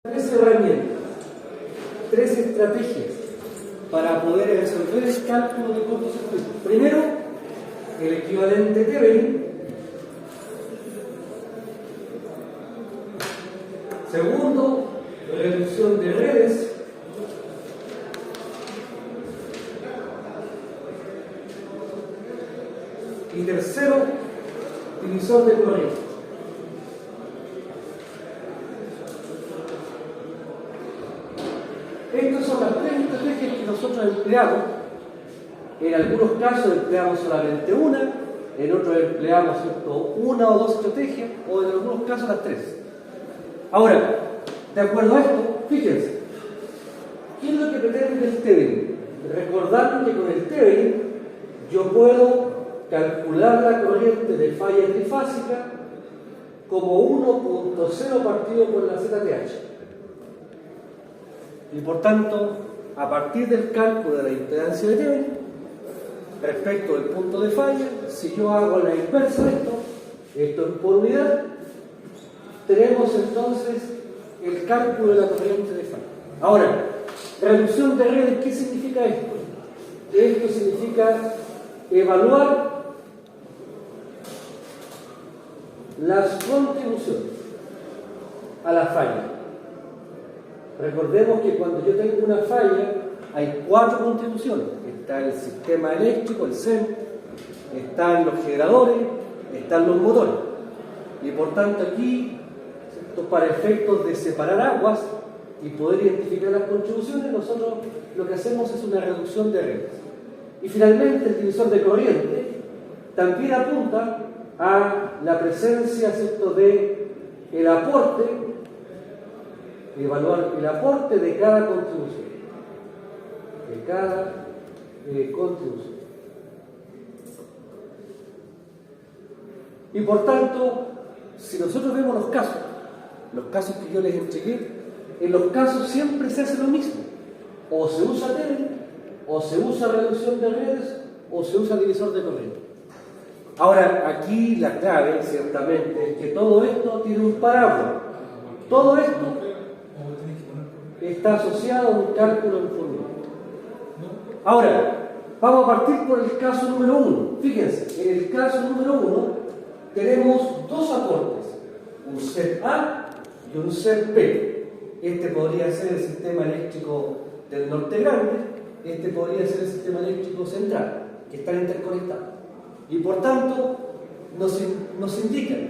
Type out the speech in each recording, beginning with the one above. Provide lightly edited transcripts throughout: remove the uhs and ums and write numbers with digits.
Tres herramientas, tres estrategias para poder resolver el cálculo de cortocircuito. Primero, el equivalente Thevenin. Segundo, reducción de redes. Y tercero, divisor de corriente. Estas son las tres estrategias que nosotros empleamos. En algunos casos empleamos solamente una, en otros empleamos una o dos estrategias, o en algunos casos las tres. Ahora, de acuerdo a esto, fíjense, ¿qué es lo que pretende el Thevenin? Recordar que con el Thevenin yo puedo calcular la corriente de falla trifásica como 1.0 partido por la ZTH. Y por tanto, a partir del cálculo de la impedancia de Thevenin, respecto del punto de falla, si yo hago la inversa de esto es por unidad, tenemos entonces el cálculo de la corriente de falla. Ahora, reducción de redes, ¿qué significa esto? Esto significa evaluar las contribuciones a la falla. Recordemos que cuando yo tengo una falla, hay 4 contribuciones. Está el sistema eléctrico, el CEM, están los generadores, están los motores. Y por tanto aquí, para efectos de separar aguas y poder identificar las contribuciones, nosotros lo que hacemos es una reducción de redes. Y finalmente el divisor de corriente también apunta a la presencia, ¿cierto?, de el aporte, evaluar el aporte de cada contribución. De cada contribución. Y por tanto, si nosotros vemos los casos que yo les entregué, en los casos siempre se hace lo mismo. O se usa Thevenin, o se usa reducción de redes, o se usa divisor de corriente. Ahora, aquí la clave, ciertamente, es que todo esto tiene un parámetro. Todo esto está asociado a un cálculo en fórmula. Ahora, vamos a partir por el caso número 1. Fíjense, en el caso número 1 tenemos dos aportes, un set A y un set B. Este podría ser el sistema eléctrico del norte grande, este podría ser el sistema eléctrico central, que están interconectados. Y por tanto, nos indican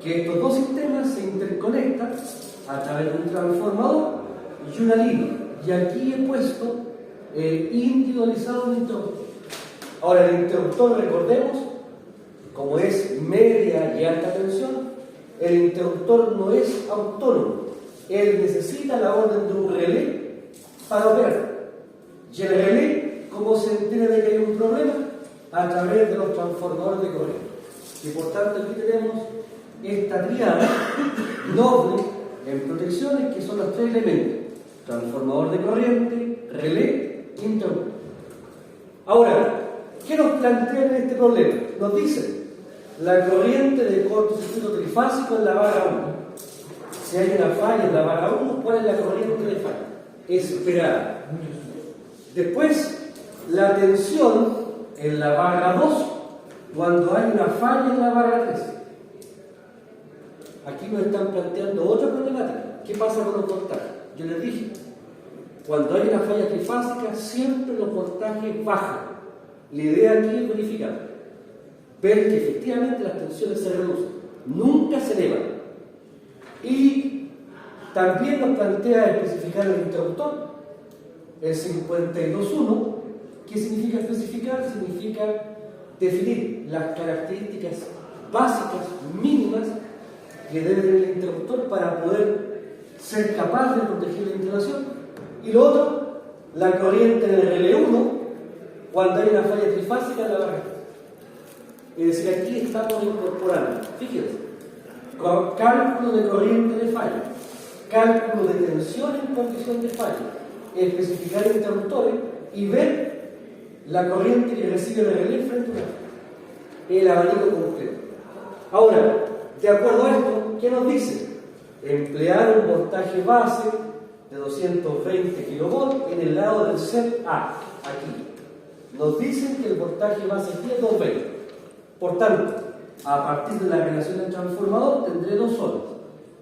que estos dos sistemas se interconectan a través de un transformador y una línea. Y aquí he puesto individualizado un interruptor. Ahora, el interruptor, recordemos, como es media y alta tensión, el interruptor no es autónomo. Él necesita la orden de un relé para operar. Y el relé, ¿cómo se entiende que hay un problema? A través de los transformadores de corriente. Y por tanto, aquí tenemos esta triada doble en protecciones, que son los tres elementos: transformador de corriente, relé, interruptor. Ahora, ¿qué nos plantean en este problema? Nos dicen la corriente de cortocircuito trifásico en la barra 1. Si hay una falla en la barra 1, ¿cuál es la corriente de falla? Esperada. Después, la tensión en la barra 2 cuando hay una falla en la barra 3. Aquí nos están planteando otra problemática. ¿Qué pasa con los voltajes? Yo les dije, cuando hay una falla trifásica, siempre los voltajes bajan. La idea aquí es verificar, ver que efectivamente las tensiones se reducen, nunca se elevan. Y también nos plantea especificar el interruptor, el 52.1. ¿Qué significa especificar? Significa definir las características básicas, mínimas, que debe tener el interruptor para poder ser capaz de proteger la instalación. Y lo otro, la corriente en el relé 1 cuando hay una falla trifásica en la barra. Es decir, aquí estamos incorporando, fíjense, cálculo de corriente de falla, cálculo de tensión en condición de falla, especificar interruptores y ver la corriente que recibe el relé frente a una falla. El abanico completo. Ahora, de acuerdo a esto, ¿qué nos dice? emplear un voltaje base de 220 kV en el lado del set A, aquí. Nos dicen que el voltaje base aquí es 220. Por tanto, a partir de la relación del transformador tendré dos zonas.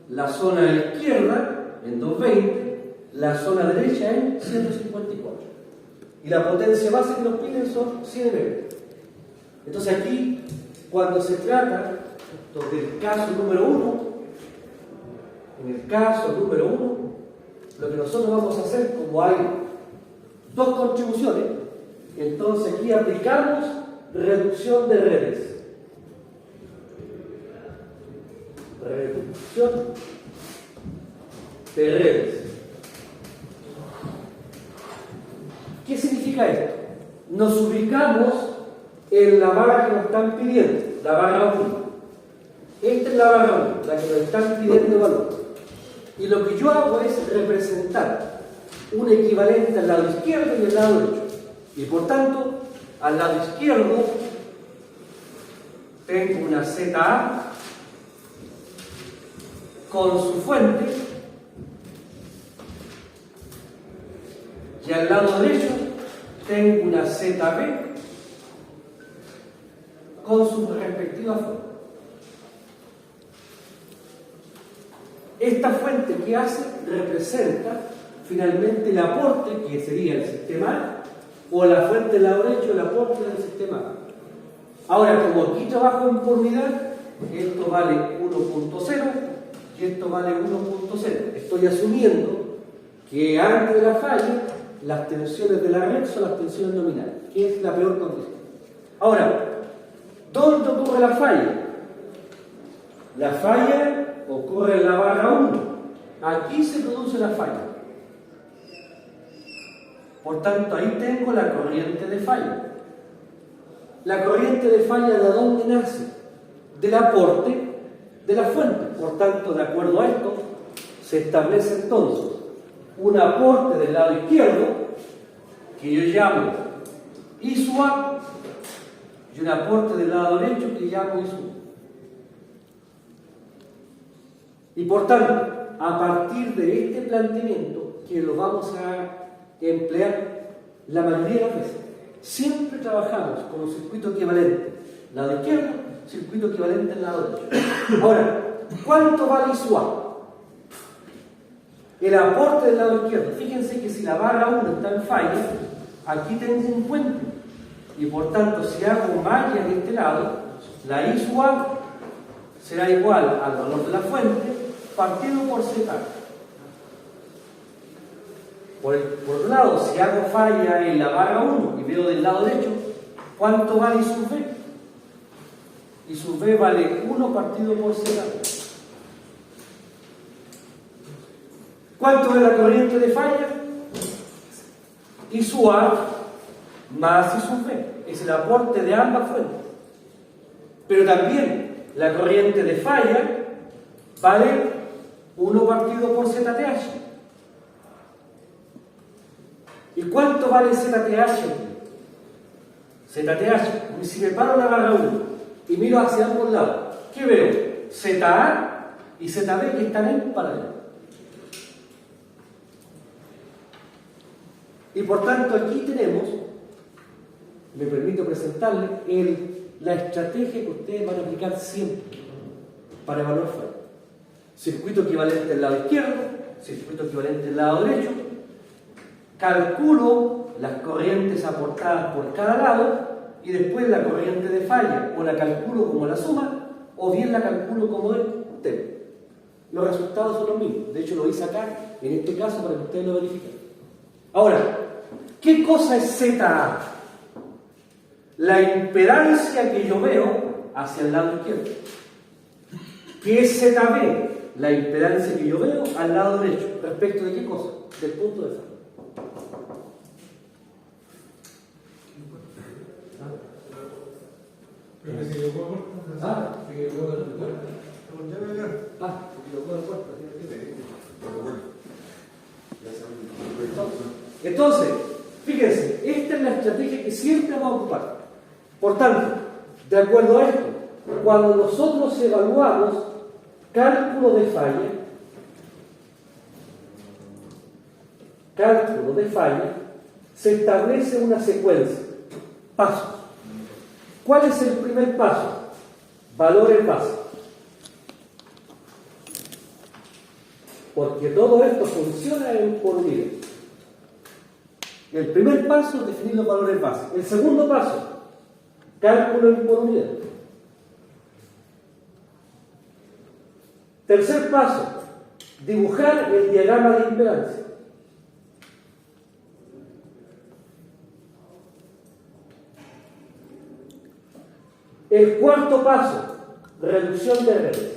La zona izquierda en 220, la zona derecha en 154. Y la potencia base que nos piden son 100 MV. Entonces aquí, cuando se trata del caso número 1, en el caso número 1, lo que nosotros vamos a hacer, como hay dos contribuciones, entonces aquí aplicamos reducción de redes. Reducción de redes. ¿Qué significa esto? Nos ubicamos en la barra que nos están pidiendo, la barra 1. Esta es la barra 1, la que nos están pidiendo valor. Y lo que yo hago es representar un equivalente al lado izquierdo y al lado derecho. Y por tanto, al lado izquierdo tengo una ZA con su fuente, y al lado derecho tengo una ZB con su respectiva fuente. Esta fuente que hace representa finalmente el aporte que sería el sistema A, o la fuente del lado derecho, el aporte del sistema A. Ahora, como aquí trabajo en por unidad, esto vale 1.0 y esto vale 1.0. Estoy asumiendo que antes de la falla, las tensiones de la red son las tensiones nominales, que es la peor condición. Ahora, ¿dónde ocurre la falla? La falla ocurre en la barra 1. Aquí se produce la falla. Por tanto, ahí tengo la corriente de falla. La corriente de falla, ¿de dónde nace? Del aporte de la fuente. Por tanto, de acuerdo a esto, se establece entonces un aporte del lado izquierdo, que yo llamo I sub A, y un aporte del lado derecho que llamo I sub B. Y por tanto, a partir de este planteamiento, que lo vamos a emplear la mayoría de las veces, siempre trabajamos con un circuito equivalente lado izquierdo, circuito equivalente al lado derecho. Ahora, ¿cuánto vale I sub A? El aporte del lado izquierdo. Fíjense que si la barra 1 está en falla, aquí tengo un puente. Y por tanto, si hago malla de este lado, la I sub A será igual al valor de la fuente partido por Z. Por otro lado, si hago falla en la barra 1 y veo del lado derecho, ¿cuánto vale I sub B? I sub B vale 1 partido por Z. ¿Cuánto es la corriente de falla? I sub A más I sub B. Es el aporte de ambas fuentes. Pero también la corriente de falla vale 1 partido por ZTH. ¿Y cuánto vale ZTH? ZTH, si me paro en la barra 1 y miro hacia ambos lados, ¿qué veo? ZA y ZB que están en paralelo. Y por tanto aquí tenemos, me permito presentarles la estrategia que ustedes van a aplicar siempre para evaluar falla. Circuito equivalente al lado izquierdo, circuito equivalente al lado derecho, calculo las corrientes aportadas por cada lado y después la corriente de falla o la calculo como la suma o bien la calculo como el tema. Los resultados son los mismos, de hecho lo hice acá en este caso para que ustedes lo verifiquen. Ahora, ¿qué cosa es ZA? La impedancia que yo veo hacia el lado izquierdo. ¿Qué es ZB? La impedancia que yo veo al lado derecho. ¿Respecto de qué cosa? Del punto de falla. Entonces, fíjense, esta es la estrategia que siempre vamos a ocupar. Por tanto, de acuerdo a esto, cuando nosotros evaluamos cálculo de falla, cálculo de falla, se establece una secuencia, pasos. ¿Cuál es el primer paso? Valores básicos. Porque todo esto funciona por unidad. El primer paso es definir los valores básicos. El segundo paso, cálculo por unidad. Tercer paso, dibujar el diagrama de impedancia. El cuarto paso, reducción de redes.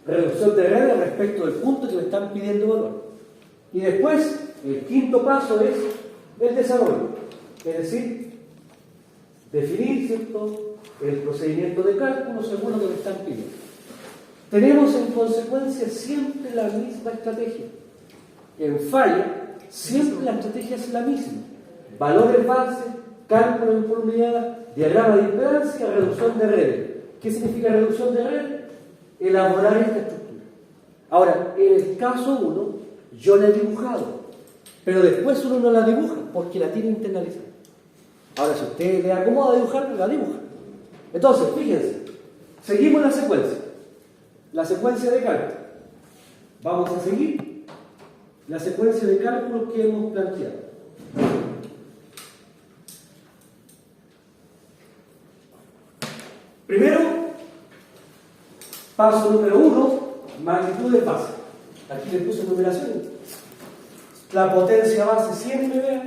Reducción de redes respecto del punto que me están pidiendo valor. Y después, el quinto paso es el desarrollo. Es decir, definir, ¿cierto?, el procedimiento de cálculo según lo que me están pidiendo. Tenemos en consecuencia siempre la misma estrategia. En falla, siempre la estrategia es la misma. Valores base, cálculo por unidad, diagrama de impedancia, reducción de redes. ¿Qué significa reducción de redes? Elaborar esta estructura. Ahora, en el caso 1, yo la he dibujado, pero después uno no la dibuja porque la tiene internalizada. Ahora, si usted le acomoda dibujar, la dibuja. Entonces, fíjense, seguimos la secuencia de cálculo. Vamos a seguir la secuencia de cálculos que hemos planteado. Primero, paso número 1, magnitudes básicas. Aquí le puse numeración. La potencia base 100 MVA,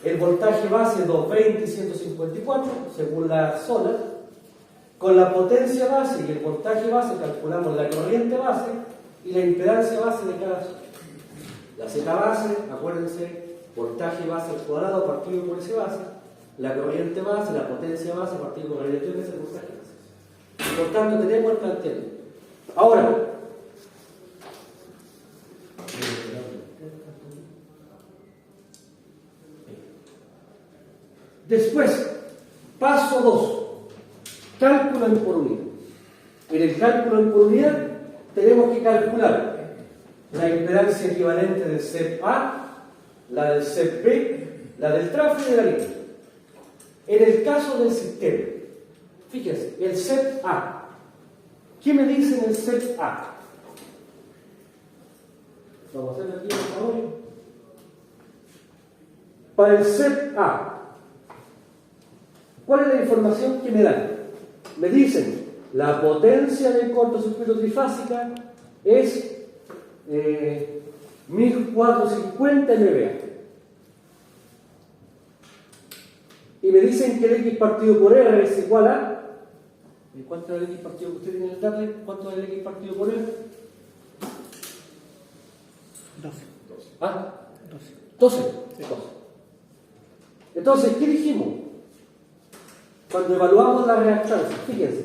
el voltaje base 220 y 154, según la zona. Con la potencia base y el voltaje base calculamos la corriente base y la impedancia base de cada zona. La Z base, acuérdense, voltaje base al cuadrado partido por S base, la corriente base, la potencia base partido por radiación es el voltaje base. Por tanto, tenemos el planteamiento. Ahora, después, paso 2, cálculo en por unidad. En el cálculo en por unidad tenemos que calcular la impedancia equivalente del CEP A, la del CEP B, la del tráfico y de la línea. En el caso del sistema, fíjense, el CEP A. ¿Qué me dice en el CEP A? Vamos a hacer aquí por favor. Para el CEP A, ¿cuál es la información que me dan? Me dicen, la potencia del cortocircuito trifásica es 1450 MVA. Y me dicen que el X partido por R es igual a... ¿Cuánto es el X partido que usted tiene en el tablet? ¿Cuánto es el X partido por R? 12. ¿Ah? 12. 12. Entonces, ¿qué dijimos? Cuando evaluamos la reactancia, fíjense,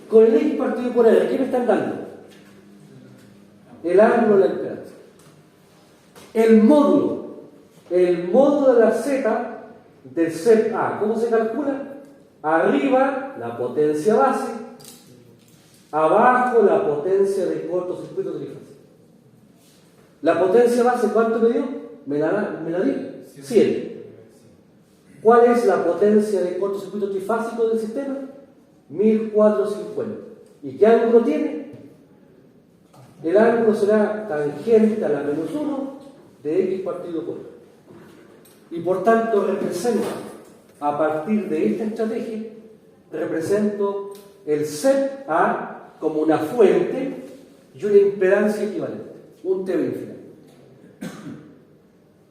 con el X partido por R, ¿qué me están dando? El ángulo de la impedancia. El módulo de la Z del CEP A, ¿cómo se calcula? Arriba la potencia base, abajo la potencia de cortocircuito trifásico. La potencia base, ¿cuánto me dio? Me la dio 100. ¿Cuál es la potencia de cortocircuito trifásico del sistema? 1450. ¿Y qué ángulo tiene? El ángulo será tangente a la menos 1 de X partido por R. Y por tanto represento, a partir de esta estrategia, represento el CEP A como una fuente y una impedancia equivalente, un T infinito.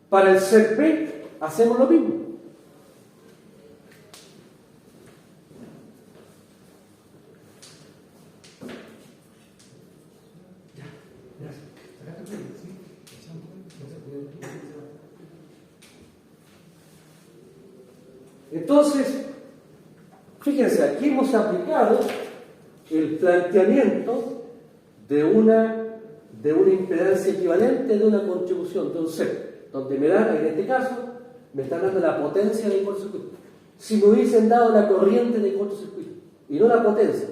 Para el CEP B hacemos lo mismo. Entonces, fíjense, aquí hemos aplicado el planteamiento de una impedancia equivalente de una contribución de un CEP, donde me dan, en este caso, me están dando la potencia de cortocircuito. Si me hubiesen dado la corriente de cortocircuito y no la potencia,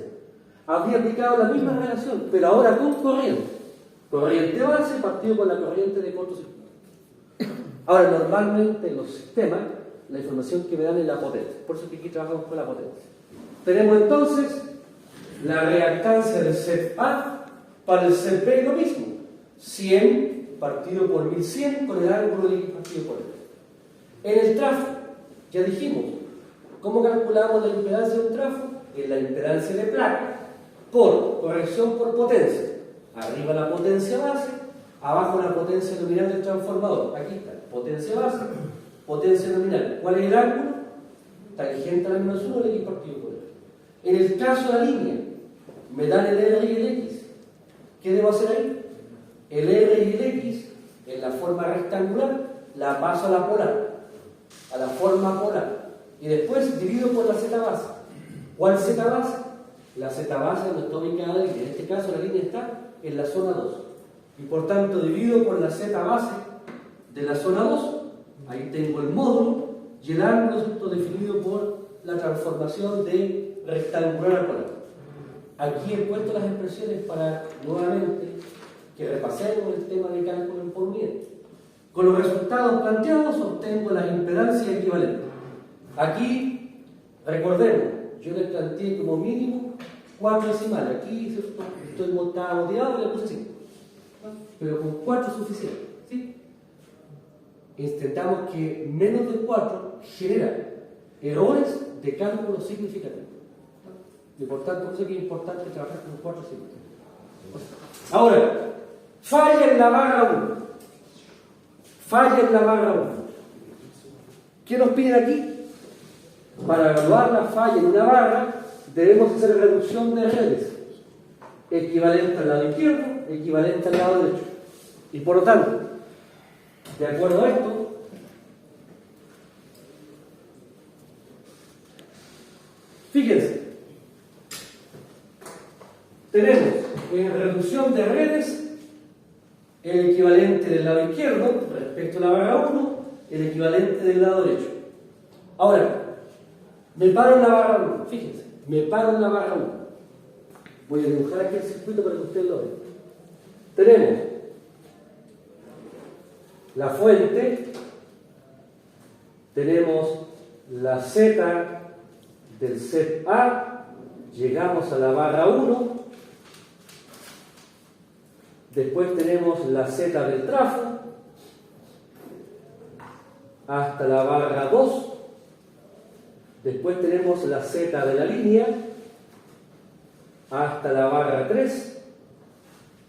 habría aplicado la misma relación, pero ahora con corriente. Corriente base partido con la corriente de cortocircuito. Ahora, normalmente en los sistemas, la información que me dan es la potencia. Por eso que aquí trabajamos con la potencia. Tenemos entonces la reactancia del set A para el set B, lo mismo. 100 partido por 1100 con el ángulo de X partido por L. En el trafo, ya dijimos, ¿cómo calculamos la impedancia de un trafo? Es la impedancia de placa por corrección por potencia. Arriba la potencia base, abajo la potencia nominal del transformador. Aquí está, potencia base, potencia nominal. ¿Cuál es el ángulo? Tangente a la menos 1 del X partido por L. En el caso de la línea, me dan el R y el X. ¿Qué debo hacer ahí? El R y el X, en la forma rectangular, la paso a la polar, a la forma polar. Y después divido por la Z base. ¿Cuál Z base? La Z base donde está ubicada la línea. En este caso la línea está en la zona 2. Y por tanto divido por la Z base de la zona 2. Ahí tengo el módulo y el ángulo definido por la transformación de rectangular a polar. Aquí he puesto las expresiones para nuevamente que repasemos el tema de cálculo en por unidad. Con los resultados planteados obtengo las impedancias equivalentes. Aquí, recordemos, yo les planteé como mínimo 4 decimales. Aquí estoy motivado y le puse 5. Pero con 4 es suficiente. ¿Sí? Intentamos que menos de 4 genera errores de cálculo significativos. Y por tanto, por eso es que es importante trabajar con 4 significativos. Ahora, falla en la barra 1. Falla en la barra 1. ¿Qué nos piden aquí? Para evaluar la falla en una barra, debemos hacer reducción de redes. Equivalente al lado izquierdo, equivalente al lado derecho. Y por lo tanto, de acuerdo a esto, fíjense, tenemos en reducción de redes el equivalente del lado izquierdo respecto a la barra 1, el equivalente del lado derecho. Ahora, me paro en la barra 1, fíjense, me paro en la barra 1. Voy a dibujar aquí el circuito para que ustedes lo vean. Tenemos la fuente, tenemos la Z del set A, llegamos a la barra 1, después tenemos la Z del trafo, hasta la barra 2, después tenemos la Z de la línea, hasta la barra 3,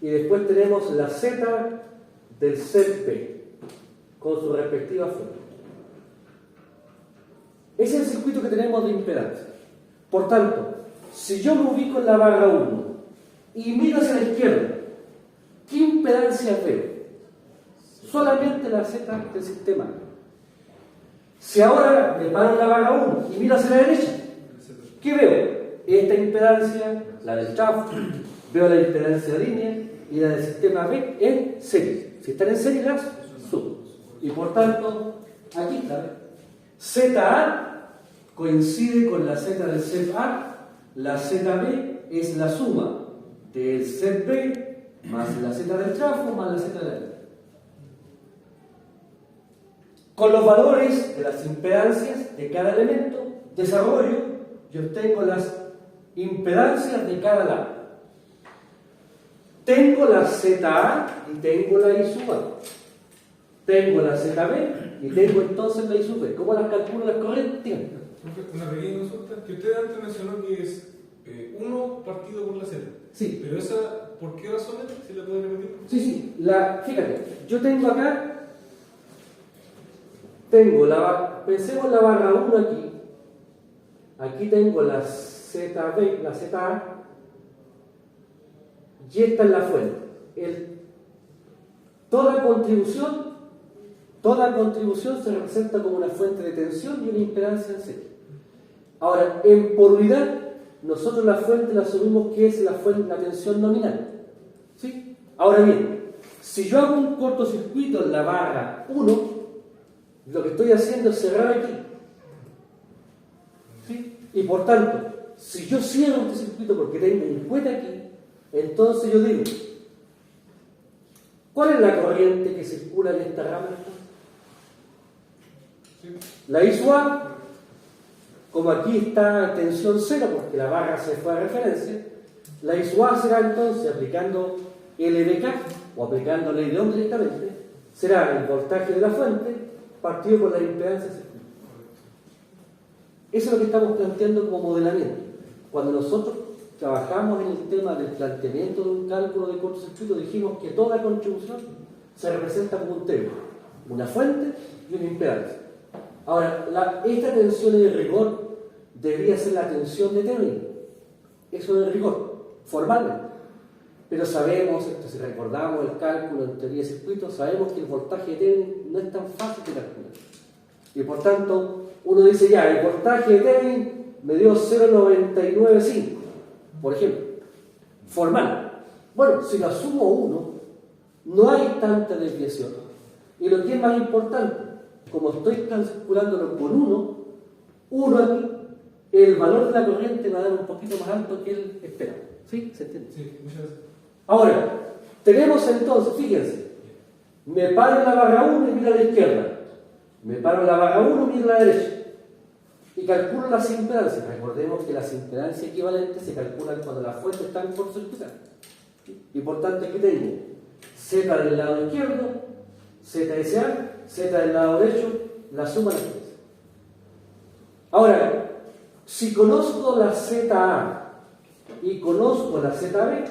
y después tenemos la Z del set B, con su respectiva fuente. Ese es el circuito que tenemos de impedancia. Por tanto, si yo me ubico en la barra 1 y miro hacia la izquierda, ¿qué impedancia veo? Solamente la Z del sistema. Si ahora me paro en la barra 1 y miro hacia la derecha, ¿qué veo? Esta impedancia, la del trafo, veo la impedancia de línea y la del sistema B en serie. Si están en serie, las subo. Y por tanto, aquí está. ZA coincide con la Z del set A, la ZB es la suma del set B más la Z del trafo más la Z de la línea. Con los valores de las impedancias de cada elemento, desarrollo, yo obtengo las impedancias de cada lado. Tengo la ZA y tengo la I sub A. Tengo la ZB y tengo entonces la I sub B. ¿Cómo las calculo las corrientes? Una pequeña consulta, que usted antes mencionó que es 1 partido por la Z. Sí. Pero esa, ¿por qué razón es? ¿Si la puede repetir? Sí. Fíjate, yo tengo acá, pensemos en la barra 1 aquí. Aquí tengo la ZB, la ZA, y esta es la fuente. Toda contribución se representa como una fuente de tensión y una impedancia en serie. Ahora, en por unidad, nosotros la fuente la asumimos que es la tensión nominal. ¿Sí? Ahora bien, si yo hago un cortocircuito en la barra 1, lo que estoy haciendo es cerrar aquí. ¿Sí? Y por tanto, si yo cierro este circuito porque tengo un cohete aquí, entonces yo digo, ¿cuál es la corriente que circula en esta rama? Sí. La I sub A, como aquí está en tensión cero porque la barra se fue a referencia, la I sub A será entonces, aplicando LBK o aplicando ley de Ohm directamente, será el voltaje de la fuente partido por la impedancia del circuito. Eso es lo que estamos planteando como modelamiento. Cuando nosotros trabajamos en el tema del planteamiento de un cálculo de cortocircuito, dijimos que toda contribución se representa como un termo, una fuente y una impedancia. Ahora, esta tensión en el rigor debería ser la tensión de Thevenin. Eso es el rigor, formalmente. Pero sabemos, si recordamos el cálculo en teoría de circuitos, sabemos que el voltaje de Thevenin no es tan fácil de calcular. Y por tanto, uno dice ya, el voltaje de Thevenin me dio 0,995, por ejemplo, formal. Bueno, si lo asumo 1, no hay tanta desviación. Y lo que es más importante, como estoy calculándolo con 1 aquí, el valor de la corriente va a dar un poquito más alto que el esperado. ¿Sí? ¿Se entiende? Sí, muchas gracias. Ahora, tenemos entonces, fíjense, me paro en la barra 1 y miro a la izquierda, me paro en la barra 1 y miro a la derecha, y calculo las impedancias. Recordemos que las impedancias equivalentes se calculan cuando las fuentes están cortocircuitadas. Y por tanto aquí tengo Z del lado izquierdo, ZSA, Z del lado derecho, la suma de las fuentes. Ahora, si conozco la ZA y conozco la ZB,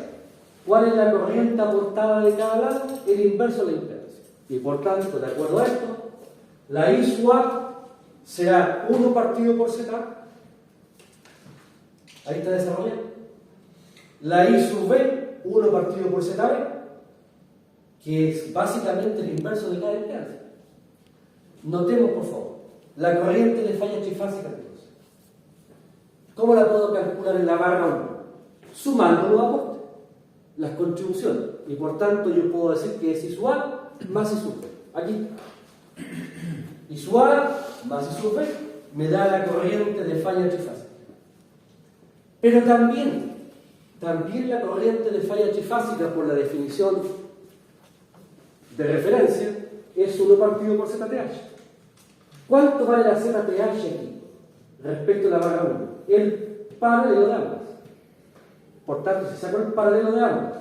¿cuál es la corriente aportada de cada lado? El inverso de la impedancia. Y por tanto, de acuerdo a esto, la I sub A será 1 partido por ZA. Ahí está desarrollado. La I sub B, 1 partido por ZB, que es básicamente el inverso de cada impedancia. Notemos, por favor, la corriente de falla trifásica entonces. ¿Cómo la puedo calcular en la barra 1? Sumando los aportes, las contribuciones. Y por tanto yo puedo decir que es I sub A más I sub B. Aquí. I sub A más I sub B me da la corriente de falla trifásica. Pero también la corriente de falla trifásica, por la definición de referencia, es 1 partido por ZTH. ¿Cuánto vale la ZTH aquí respecto a la barra 1? El paralelo de ambas. Por tanto, si saco el paralelo de ambas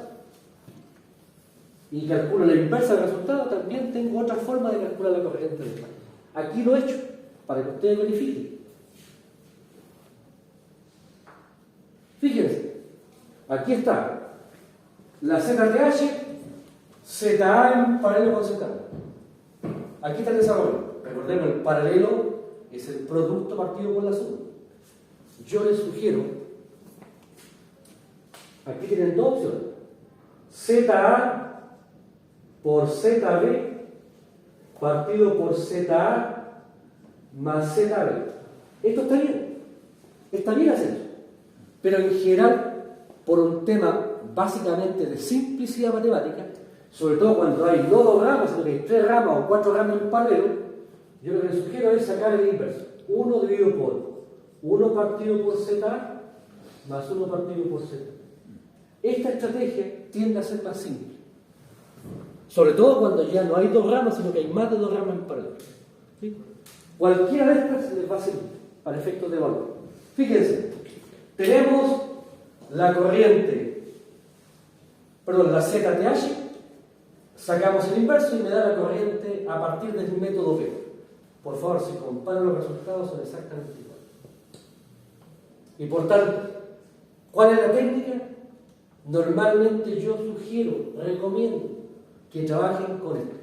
y calculo la inversa del resultado, también tengo otra forma de calcular la corriente de falla. Aquí lo he hecho para que ustedes verifiquen. Fíjense, aquí está la ZTH, ZA en paralelo con ZA. Aquí está el desarrollo. Recordemos, el paralelo es el producto partido por la suma. Yo les sugiero, aquí tienen dos opciones: ZA por ZB partido por ZA más ZB. Esto está bien hacerlo, pero en general, por un tema básicamente de simplicidad matemática, sobre todo cuando hay no 2 ramas, sino que hay 3 ramas o 4 ramas en paralelo, yo lo que les sugiero es sacar el inverso: 1 dividido por 1 partido por ZA más 1 partido por Z. Esta estrategia tiende a ser más simple, sobre todo cuando ya no hay 2 ramas, sino que hay más de 2 ramas en paralelo. ¿Sí? Cualquiera de estas les va a servir para efectos de valor. Fíjense, tenemos la corriente, la ZTH, sacamos el inverso y me da la corriente a partir del método P. Por favor, si comparan los resultados son exactamente iguales. Y por tanto, ¿cuál es la técnica? Normalmente yo sugiero, recomiendo que trabajen con esto,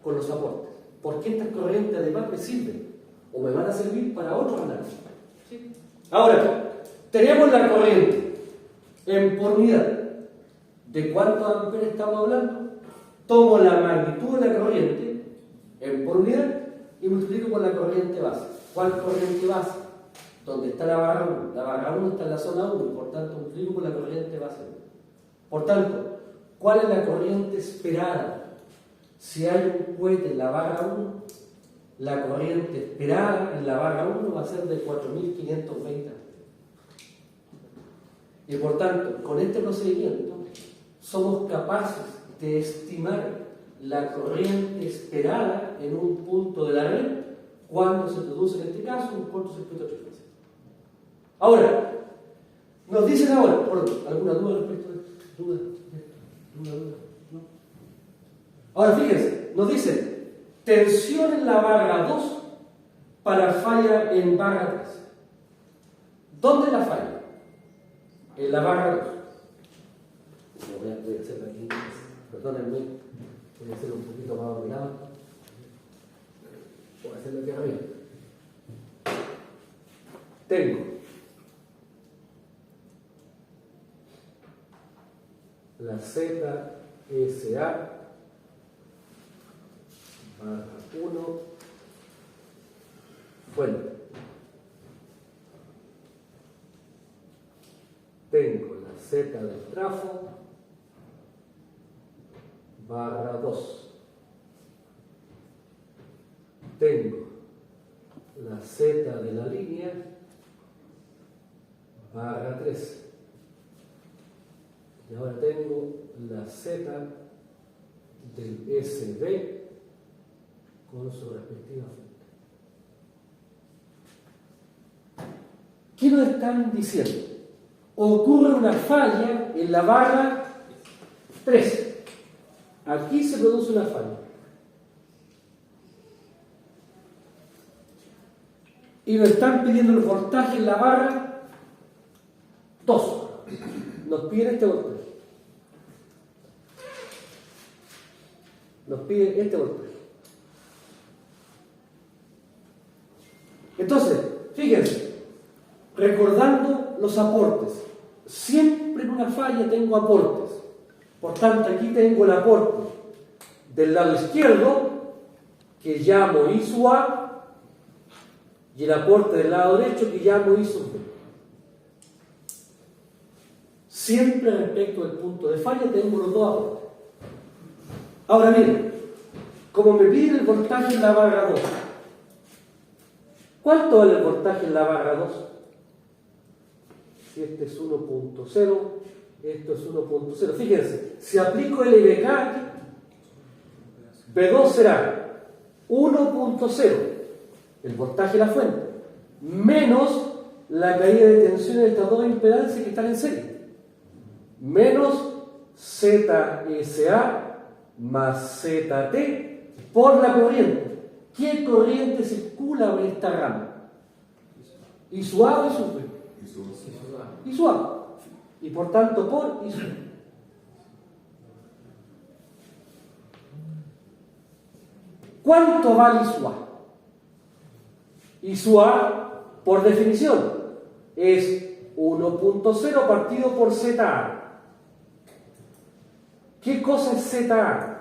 con los aportes, porque estas corrientes además me sirven o me van a servir para otros análisis. ¿Sí? Ahora, tenemos la corriente en por unidad. ¿De cuántos amperes estamos hablando? Tomo la magnitud de la corriente en por unidad y multiplico por la corriente base. ¿Cuál corriente base? Donde está la barra 1. La barra 1 está en la zona 1 y por tanto multiplico por la corriente base 1. Por tanto, ¿cuál es la corriente esperada? Si hay un cohete en la barra 1, la corriente esperada en la barra 1 va a ser de 4.520 amperes. Y por tanto, con este procedimiento, somos capaces de estimar la corriente esperada en un punto de la red cuando se produce, en este caso, un cortocircuito trifásico. Ahora, nos dicen ahora, ¿alguna duda respecto de esto? ¿Duda? ¿No? Ahora fíjense, nos dicen tensión en la barra 2 para falla en barra 3. ¿Dónde la falla? En la barra 2. Voy a hacerlo aquí, perdónenme, voy a hacerlo un poquito más ordenado. Voy a hacerlo aquí arriba. Tengo la ZSA barra 1 fuente. Tengo la Z del trafo barra 2. Tengo la Z de la línea barra 3. Y ahora tengo la Z del SB con su respectiva fuente. ¿Qué nos están diciendo? Ocurre una falla en la barra 3. Aquí se produce una falla. Y nos están pidiendo el voltaje en la barra 2. Nos piden este voltaje. Nos piden este voltaje. Entonces, fíjense, recordando los aportes, siempre en una falla tengo aportes. Por tanto, aquí tengo el aporte del lado izquierdo, que llamo I sub A, y el aporte del lado derecho, que llamo I sub B. Siempre respecto del punto de falla tengo los dos aportes. Ahora miren, como me piden el voltaje en la barra 2, ¿cuánto vale el voltaje en la barra 2? Si este es 1.0, esto es 1.0. Fíjense, si aplico el LBK aquí, B2 será 1.0, el voltaje de la fuente, menos la caída de tensión de estas dos impedancias que están en serie, menos ZSA más ZT por la corriente. ¿Qué corriente circula por esta rama? I sub A o I sub B. I sub A. Y por tanto por I sub B. ¿Cuánto vale I sub A? I sub A, por definición, es 1.0 partido por ZA. ¿Qué cosa es ZA?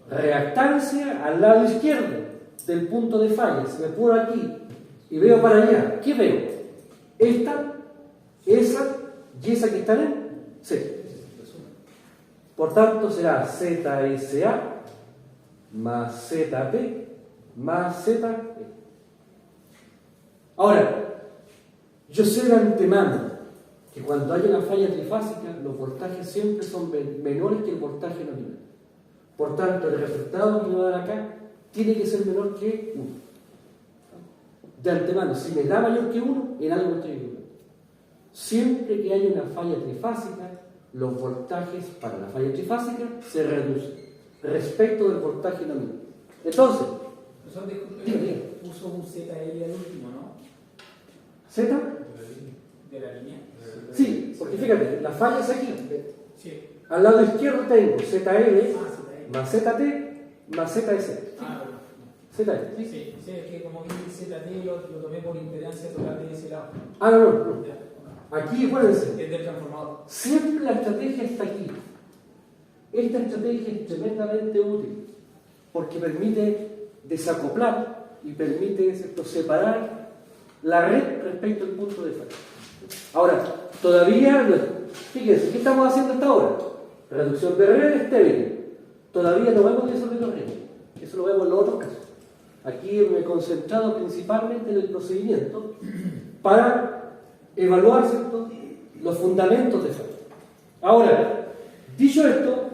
Reactancia al lado izquierdo del punto de falla. Si me pongo aquí y veo para allá, ¿qué veo? Esta, esa y esa que están en C. Por tanto será ZSA más ZT más ZE. Ahora, yo sé de antemano que cuando hay una falla trifásica, los voltajes siempre son menores que el voltaje nominal. Por tanto, el resultado que me va a dar acá tiene que ser menor que 1. De antemano, si me da mayor que 1, en algo estoy equivocado. Siempre que haya una falla trifásica, los voltajes para la falla trifásica se reducen respecto del voltaje nominal. Entonces, puso un ZL al último, ¿no? ¿Z? De la línea. Sí, porque fíjate, la falla es aquí. Sí. Al lado izquierdo tengo ZL ZL. más ZT más ZS. ZS. Sí, sí, es que como vi ZT lo tomé por impedancia total de ese lado. No. Aquí, acuérdense, Es del transformador. siempre la estrategia está aquí. Esta estrategia es tremendamente útil porque permite desacoplar y permite, ¿cierto?, separar la red respecto al punto de falla. Ahora, todavía, fíjense, ¿qué estamos haciendo hasta ahora? Reducción de redes estéril. Todavía no vemos disolver los redes. Eso lo vemos en los otros casos. Aquí me he concentrado principalmente en el procedimiento para evaluar, ¿cierto?, los fundamentos de falla. Ahora, dicho esto,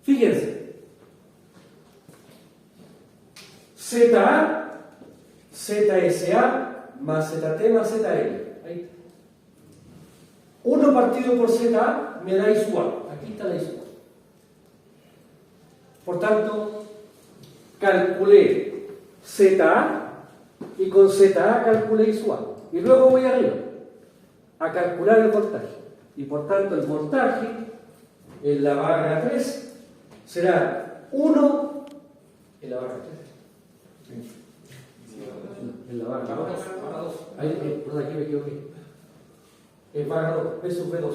fíjense, ZA, ZSA más ZT más ZL. Ahí está. 1 partido por ZA me da I sub A. Aquí está la I sub A. Por tanto, calculé ZA y con ZA calculé I sub A. Y luego voy arriba a calcular el voltaje. Y por tanto el voltaje en la barra 3 será 1 en la barra 3. En la barra 2. Perdón, aquí me equivoqué. En barra 2, P sub B2.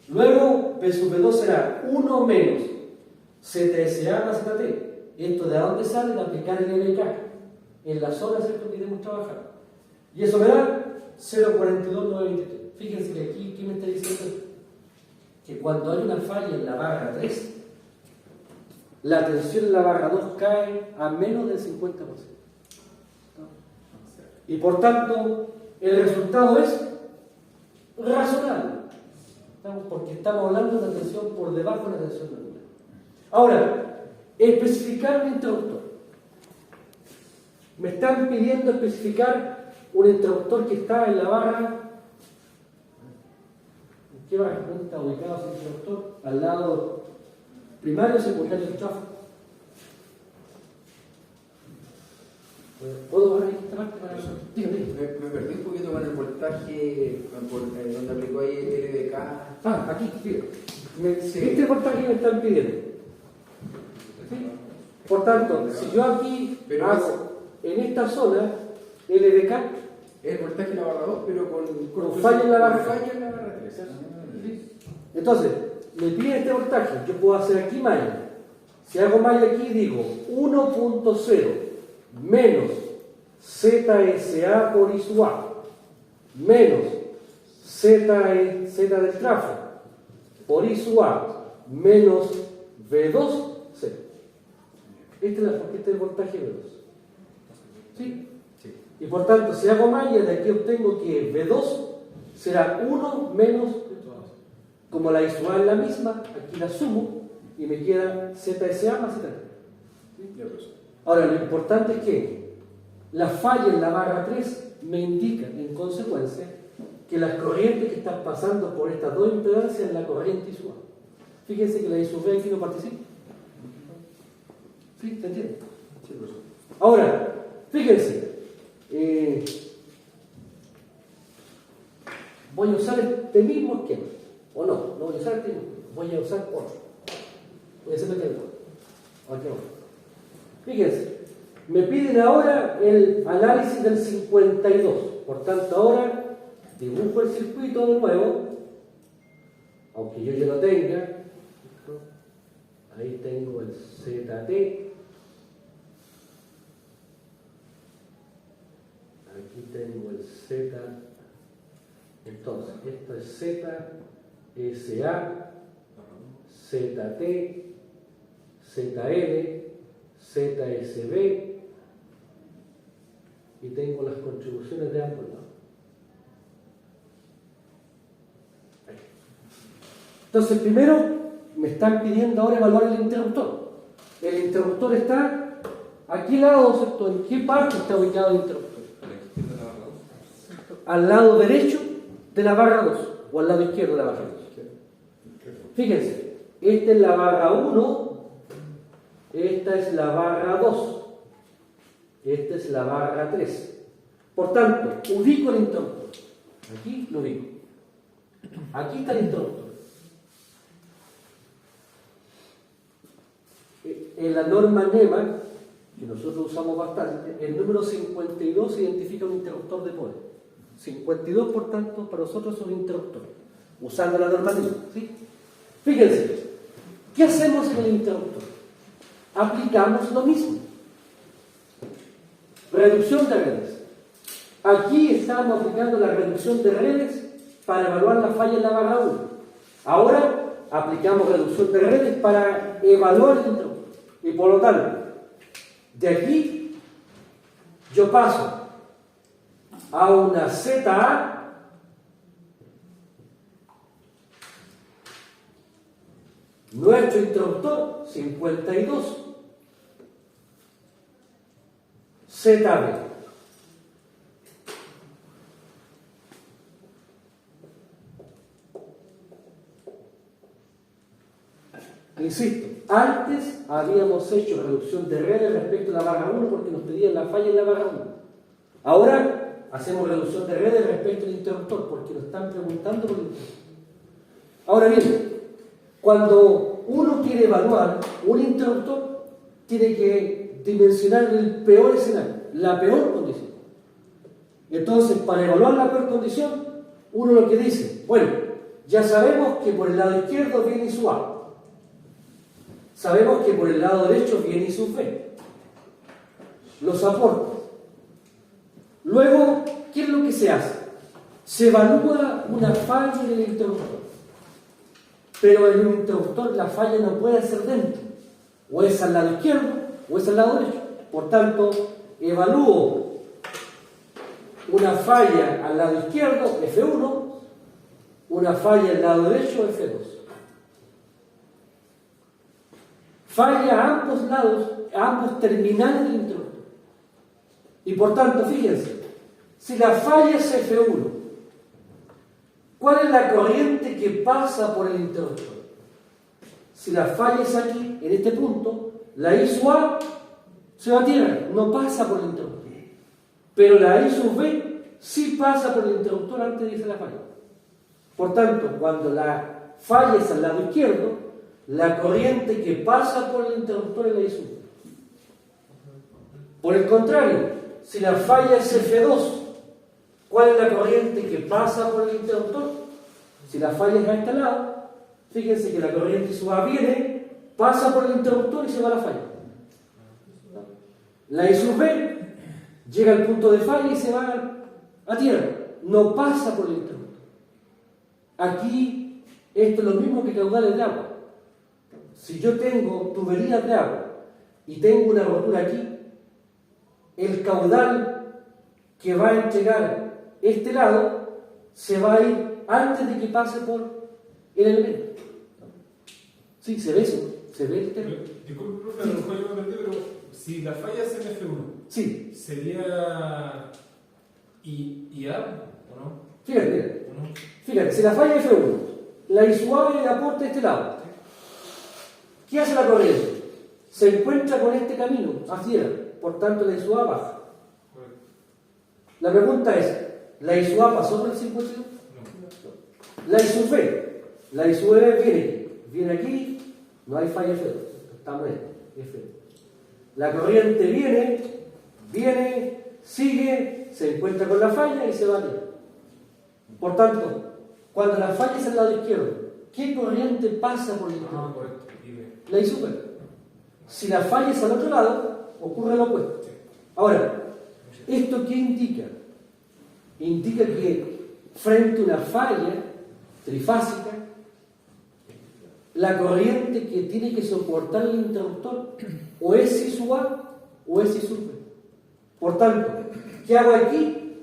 Luego P sub B2 será 1 menos ZSA más ZT. Esto de dónde sale, de aplicar el LK en la zona, ¿cierto?, que queremos trabajar. Y eso me da 0,42923. Fíjense que aquí, ¿qué me está diciendo? Que cuando hay una falla en la barra 3, la tensión en la barra 2 cae a menos del 50%. Y por tanto, el resultado es razonable. Porque estamos hablando de una tensión por debajo de la tensión normal. Ahora, especificar un interruptor. Me están pidiendo especificar un interruptor que está en la barra. ¿En qué barra? ¿Dónde está ubicado ese interruptor? Al lado primario, secundario del tráfico. ¿Puedo ver ahí esta parte para dígame. Me perdí un poquito con el voltaje donde aplicó ahí el LDK. Ah, aquí, fíjate. Este voltaje me están pidiendo. ¿Sí? Por tanto, si yo aquí hago en esta zona LDK, el voltaje en la barra 2, pero con fallo en la barra 3. ¿Sí? Entonces, me pide este voltaje, yo puedo hacer aquí malla. Si hago malla aquí, digo 1.0 menos ZSA por I sub A menos Z del tráfico por I sub A menos V2 0. Este es el voltaje V2. ¿Sí? Sí. Y por tanto, si hago malla, de aquí obtengo que V2 será 1 menos, como la I sub A es la misma, aquí la sumo y me queda ZSA más ZT. ¿Sí? Ahora, lo importante es que la falla en la barra 3 me indica, en consecuencia, que las corrientes que están pasando por estas dos impedancias es la corriente I sub A. Fíjense que la I sub B aquí no participa. ¿Sí? ¿Se entiende? Sí, profesor. Ahora, fíjense, voy a usar este mismo esquema, o no voy a usar este mismo, voy a usar otro. Voy a hacerlo aquí abajo. Fíjense, me piden ahora el análisis del 52, por tanto ahora dibujo el circuito de nuevo, aunque yo ya lo tenga. Ahí tengo el ZT. Aquí tengo el Z. Entonces, esto es ZSA, ZT, ZL, ZSB, y tengo las contribuciones de ambos lados. Ahí. Entonces, primero me están pidiendo ahora evaluar el interruptor. El interruptor está ¿a qué lado, ¿cierto? ¿En qué parte está ubicado el interruptor? Al lado derecho de la barra 2 o al lado izquierdo de la barra 2. Fíjense, esta es la barra 1, esta es la barra 2, esta es la barra 3. Por tanto, ubico el interruptor. Aquí lo ubico. Aquí está el interruptor. En la norma NEMA, que nosotros usamos bastante, el número 52 identifica un interruptor de pole. 52, por tanto, para nosotros es un interruptor, usando la norma NEMA. ¿Sí? Fíjense, ¿qué hacemos en el interruptor? Aplicamos lo mismo. Reducción de redes. Aquí estamos aplicando la reducción de redes para evaluar la falla en la barra 1. Ahora aplicamos reducción de redes para evaluar el interruptor. Y por lo tanto, de aquí yo paso a una ZA Nuestro interruptor 52 ZB. Insisto, antes habíamos hecho reducción de redes respecto a la barra 1 porque nos pedían la falla en la barra 1. Ahora hacemos reducción de redes respecto al interruptor porque nos están preguntando por el interruptor. Ahora bien, cuando uno quiere evaluar un interruptor, tiene que dimensionar el peor escenario, la peor condición. Entonces, para evaluar la peor condición, uno lo que dice, bueno, ya sabemos que por el lado izquierdo viene su A. Sabemos que por el lado derecho viene I sub B. Los aportes. Luego, ¿qué es lo que se hace? Se evalúa una falla en el interruptor. Pero en un interruptor la falla no puede ser dentro. O es al lado izquierdo o es al lado derecho. Por tanto, evalúo una falla al lado izquierdo, F1, una falla al lado derecho, F2. Falla a ambos lados, a ambos terminales del interruptor. Y por tanto, fíjense, si la falla es F1, ¿cuál es la corriente que pasa por el interruptor? Si la falla es aquí, en este punto, la I sub A se va a tierra, no pasa por el interruptor. Pero la I sub B sí pasa por el interruptor antes de irse a la falla. Por tanto, cuando la falla es al lado izquierdo, la corriente que pasa por el interruptor es la I sub B. Por el contrario, si la falla es F2, ¿cuál es la corriente que pasa por el interruptor? Si la falla es a este lado, fíjense que la corriente I sub A viene, pasa por el interruptor y se va a la falla. La I sub B llega al punto de falla y se va a tierra, no pasa por el interruptor. Aquí esto es lo mismo que caudales de agua. Si yo tengo tuberías de agua y tengo una rotura aquí, el caudal que va a entregar este lado se va a ir antes de que pase por el elemento. ¿Sí? ¿Se ve eso? ¿Se ve el tema? Disculpe, profe, a lo mejor yo me perdí, pero si la falla es en F1, sí, ¿sería IA o no? Fíjate, ¿O no? fíjate, si la falla es F1, la I sub A le aporta este lado. ¿Qué hace la corriente? Se encuentra con este camino hacia, por tanto la I sub A baja. La pregunta es, ¿la I sub A pasó por el 52? No. La I sub B, la I sub B viene aquí, no hay falla F2, estamos en F2. La corriente viene, sigue, se encuentra con la falla y se va a ir. Por tanto, cuando la falla es al lado izquierdo, ¿qué corriente pasa por el izquierdo? Correcto. La I sub B. Si la falla es al otro lado, ocurre lo opuesto. Ahora, ¿esto qué indica? Indica que frente a una falla trifásica, la corriente que tiene que soportar el interruptor o es I sub A o es I sub B. Por tanto, ¿qué hago aquí?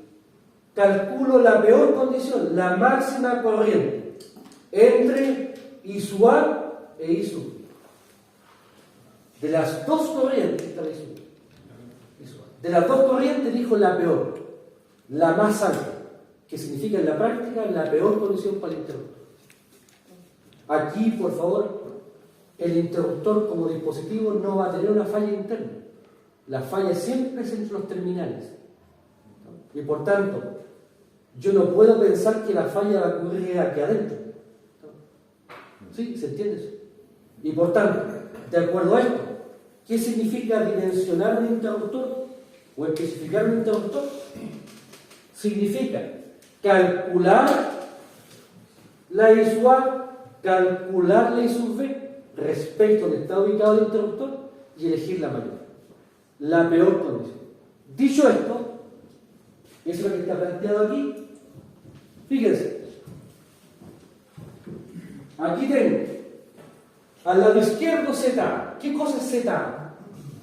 Calculo la peor condición, la máxima corriente entre I sub A e I sub B. De las dos corrientes está la I sub B. De las dos corrientes elijo la peor, la más alta, que significa en la práctica la peor condición para el interruptor. Aquí, por favor, el interruptor como dispositivo no va a tener una falla interna. La falla siempre es entre los terminales. Y por tanto, yo no puedo pensar que la falla va a ocurrir aquí adentro. ¿Sí? ¿Se entiende eso? Y por tanto, de acuerdo a esto, ¿qué significa dimensionar un interruptor o especificar un interruptor? Significa calcular la I sub A, calcular la I sub B respecto a donde está ubicado el interruptor y elegir la mayor, la peor condición. Dicho esto, eso es lo que está planteado aquí. Fíjense, aquí tengo al lado izquierdo ZA. ¿Qué cosa es ZA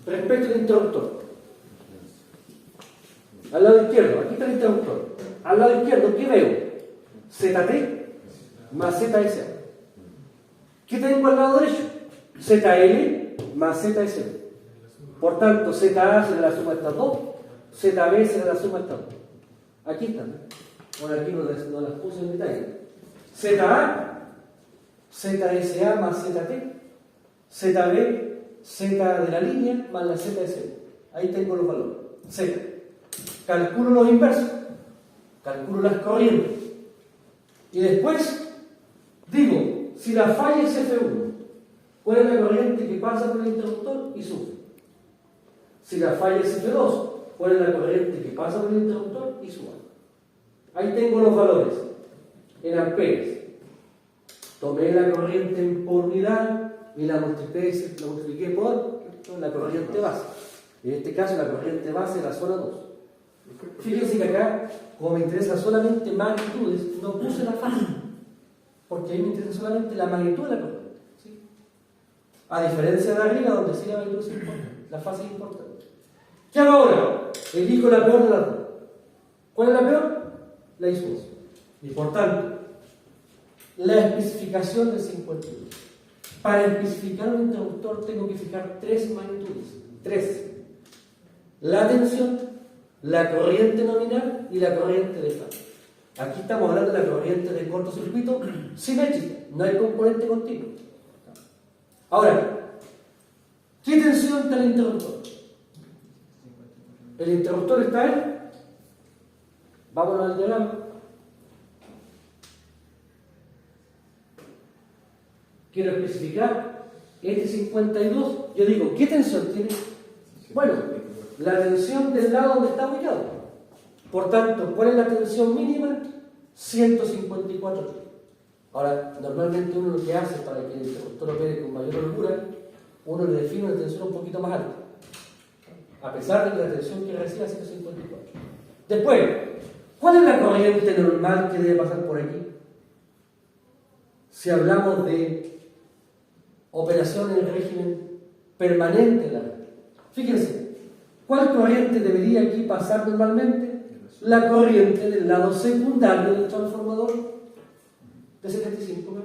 respecto al interruptor? Al lado izquierdo, aquí está el interruptor. Al lado izquierdo, ¿qué veo? ZT más ZSA. ¿Qué tengo al lado derecho? ZL más ZS. Por tanto, ZA será la suma de estas dos, ZB será la suma de estas dos. Aquí están. Bueno, aquí no las puse en detalle. ZA, ZSA más ZT, ZB, Z de la línea más la ZS. Ahí tengo los valores. Z. Calculo los inversos, calculo las corrientes. Y después digo, si la falla es F1, ¿cuál es la corriente que pasa por el interruptor y sube? Si la falla es F2, ¿cuál es la corriente que pasa por el interruptor y sube? Ahí tengo los valores en amperes. Tomé la corriente por unidad y la multipliqué por la corriente base. En este caso, la corriente base es la zona 2. Fíjense que acá, como me interesa solamente magnitudes, no puse la fase, porque a mí me interesa solamente la magnitud de la corriente. ¿Sí? A diferencia de arriba, donde sí la magnitud es importante, la fase es importante. ¿Qué hago ahora? Elijo la peor de las dos. ¿Cuál es la peor? La insuficiencia. Y por tanto, la especificación del 52. Para especificar un interruptor tengo que fijar tres magnitudes. Tres. La tensión, la corriente nominal y la corriente de fase. Aquí estamos hablando de la corriente de cortocircuito simétrica, no hay componente continuo. Ahora, ¿qué tensión está el interruptor? El interruptor está en, vámonos al diagrama. Quiero especificar este 52. Yo digo, ¿qué tensión tiene? Bueno, la tensión del lado donde está ubicado. Por tanto, ¿cuál es la tensión mínima? 154. Ahora, normalmente uno lo que hace para que el interruptor opere con mayor holgura, uno le define una tensión un poquito más alta, a pesar de que la tensión que recibe es 154. Después, ¿cuál es la corriente normal que debe pasar por aquí? Si hablamos de operación en el régimen permanente de la red. Fíjense, ¿cuál corriente debería aquí pasar normalmente? La corriente del lado secundario del transformador de 75 kV.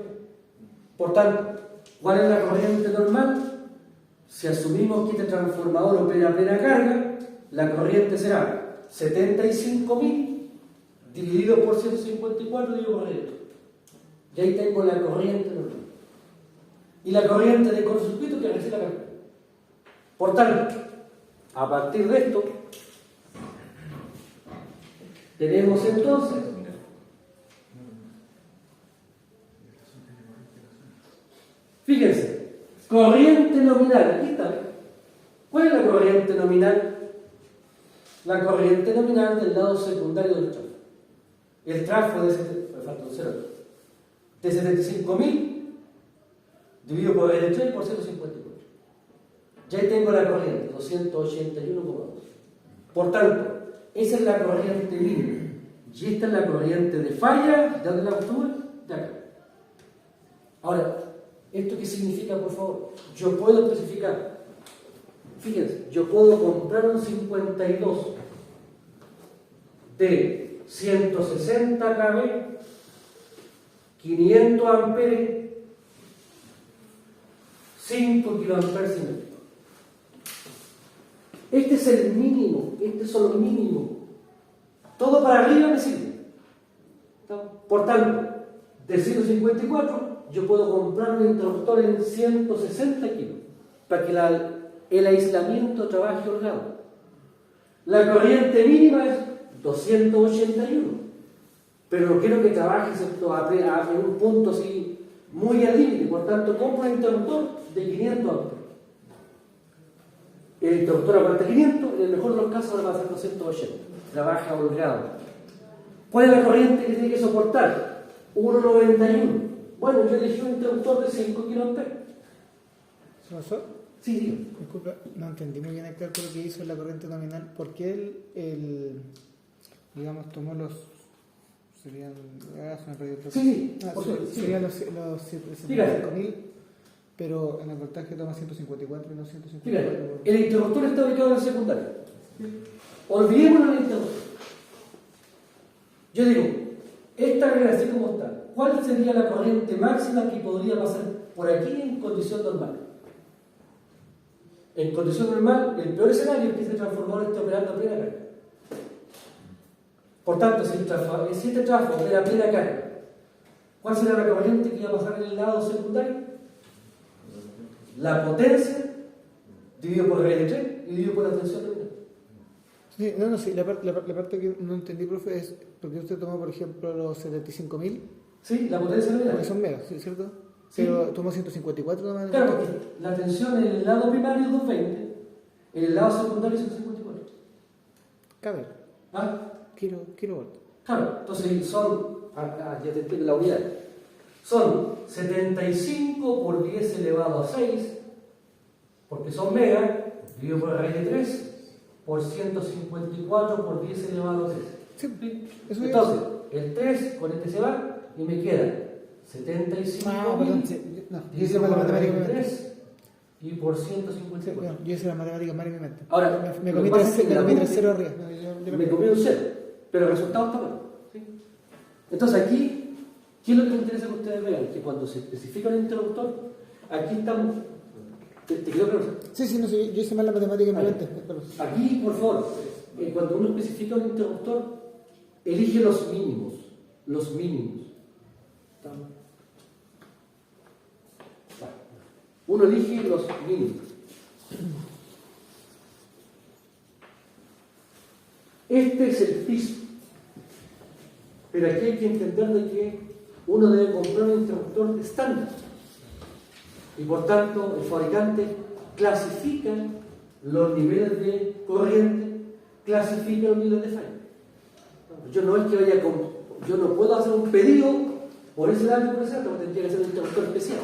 Por tanto, ¿cuál es la corriente normal? Si asumimos que este transformador opera a plena carga, la corriente será 75.000 dividido por 154 dividido por esto. Y ahí tengo la corriente normal. Y la corriente de cortocircuito que recibe la carga. Por tanto, a partir de esto, tenemos entonces fíjense, corriente nominal, aquí está. ¿Cuál es la corriente nominal? La corriente nominal del lado secundario del trafo. El trafo de 75.000 dividido por L3 por 154. Ya ahí tengo la corriente, 281,2. Por tanto, esa es la corriente mínima. Y esta es la corriente de falla. ¿De dónde la obtuve? De acá. Ahora, ¿esto qué significa, por favor? Yo puedo especificar. Fíjense, yo puedo comprar un 52 de 160 kV, 500 amperes, 5 kiloamperes simétricos. Este es el mínimo, este es el mínimo. Todo para arriba me sirve. Por tanto, de 154 yo puedo comprar un interruptor en 160 kilos para que el aislamiento trabaje holgado. La corriente mínima es 281, pero no quiero que trabaje en un punto así muy al límite. Por tanto, compro un interruptor de 500 amperes. El interruptor aguanta 500, en el mejor de los casos va a ser 280. Trabaja holgado. ¿Cuál es la corriente que tiene que soportar? 1,91. Bueno, yo elegí un interruptor de 5 kA. ¿Se pasó? Sí, digo. Disculpa, no entendí muy bien el cálculo que hizo en la corriente nominal. ¿Por qué digamos, tomó los... serían... Sí, serían los 75.000, pero en el voltaje toma 154 y no 154. Fíjate, el interruptor está ubicado en el secundario. Olvidémonos del interruptor. Yo digo, esta regla así como está. ¿cuál sería la corriente máxima que podría pasar por aquí en condición normal? En condición normal, el peor escenario es que este transformador esté operando a plena carga. Por tanto, si este transformador opera a plena carga, ¿cuál será la corriente que va a pasar en el lado secundario? La potencia dividido por raíz de 3 y dividido por la tensión nominal. Sí, sí, la parte que no entendí, profe, es porque usted tomó, por ejemplo, los 75.000, Sí, la potencia nominal. porque son megas, ¿sí? ¿Cierto? Sí. Pero tomó 154 nomás. Claro, porque la tensión en el lado primario es 220, en el lado secundario es 154. Cabe, ¿Ah? kilovolts. Claro, entonces son, ya te explico la unidad, son 75 por 10 elevado a 6, porque son megas, dividido por la raíz de 3, por 154 por 10 elevado a 3. Sí, eso Entonces, el 3 con este se va y me queda 75 perdón, sí, no, yo hice la matemática en mi mente. 3 y por Sí, 154. bueno, yo hice la matemática mal en mi mente. Ahora, Me lo comí que pasa es que 3 la ceros arriba. me comí un 0, pero el resultado está bueno. ¿Sí? Entonces aquí, ¿qué es lo que me interesa que ustedes vean? Que cuando se especifica el interruptor, aquí estamos. ¿Te quedó claro? Sí, no sé, yo hice mal la matemática en mi mente. Aquí, por favor, cuando uno especifica un interruptor, elige los mínimos. Los mínimos. ¿Estamos? Uno elige los mínimos. Este es el piso. Pero aquí hay que entender de que uno debe comprar un interruptor estándar. Y por tanto, el fabricante clasifica los niveles de corriente, clasifica los niveles de falla. Yo no es que vaya con, yo no puedo hacer un pedido por ese daño por ese dato, tendría que ser un interruptor especial.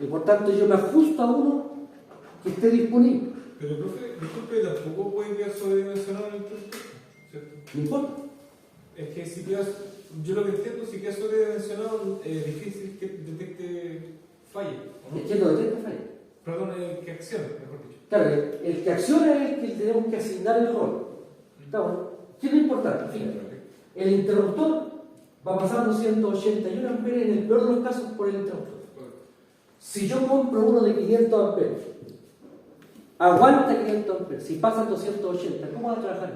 Y por tanto, yo me ajusto a uno que esté disponible. Pero, profe, disculpe, tampoco puede quedar sobredimensionado el interruptor, ¿cierto? No importa. Es que si quedas, yo lo que entiendo, si queda sobredimensionado, es difícil que detecte falla. ¿O no? Es que no detecta falla. Perdón, que accione, mejor dicho. Claro, el que acciona es el que tenemos que asignar el rol. ¿Está bueno? ¿Qué es lo importante? Fíjate, el interruptor va pasando 181 amperes en el peor de los casos por el interruptor. Si yo compro uno de 500 amperes, aguanta 500 amperes, si pasan 280, ¿cómo va a trabajar?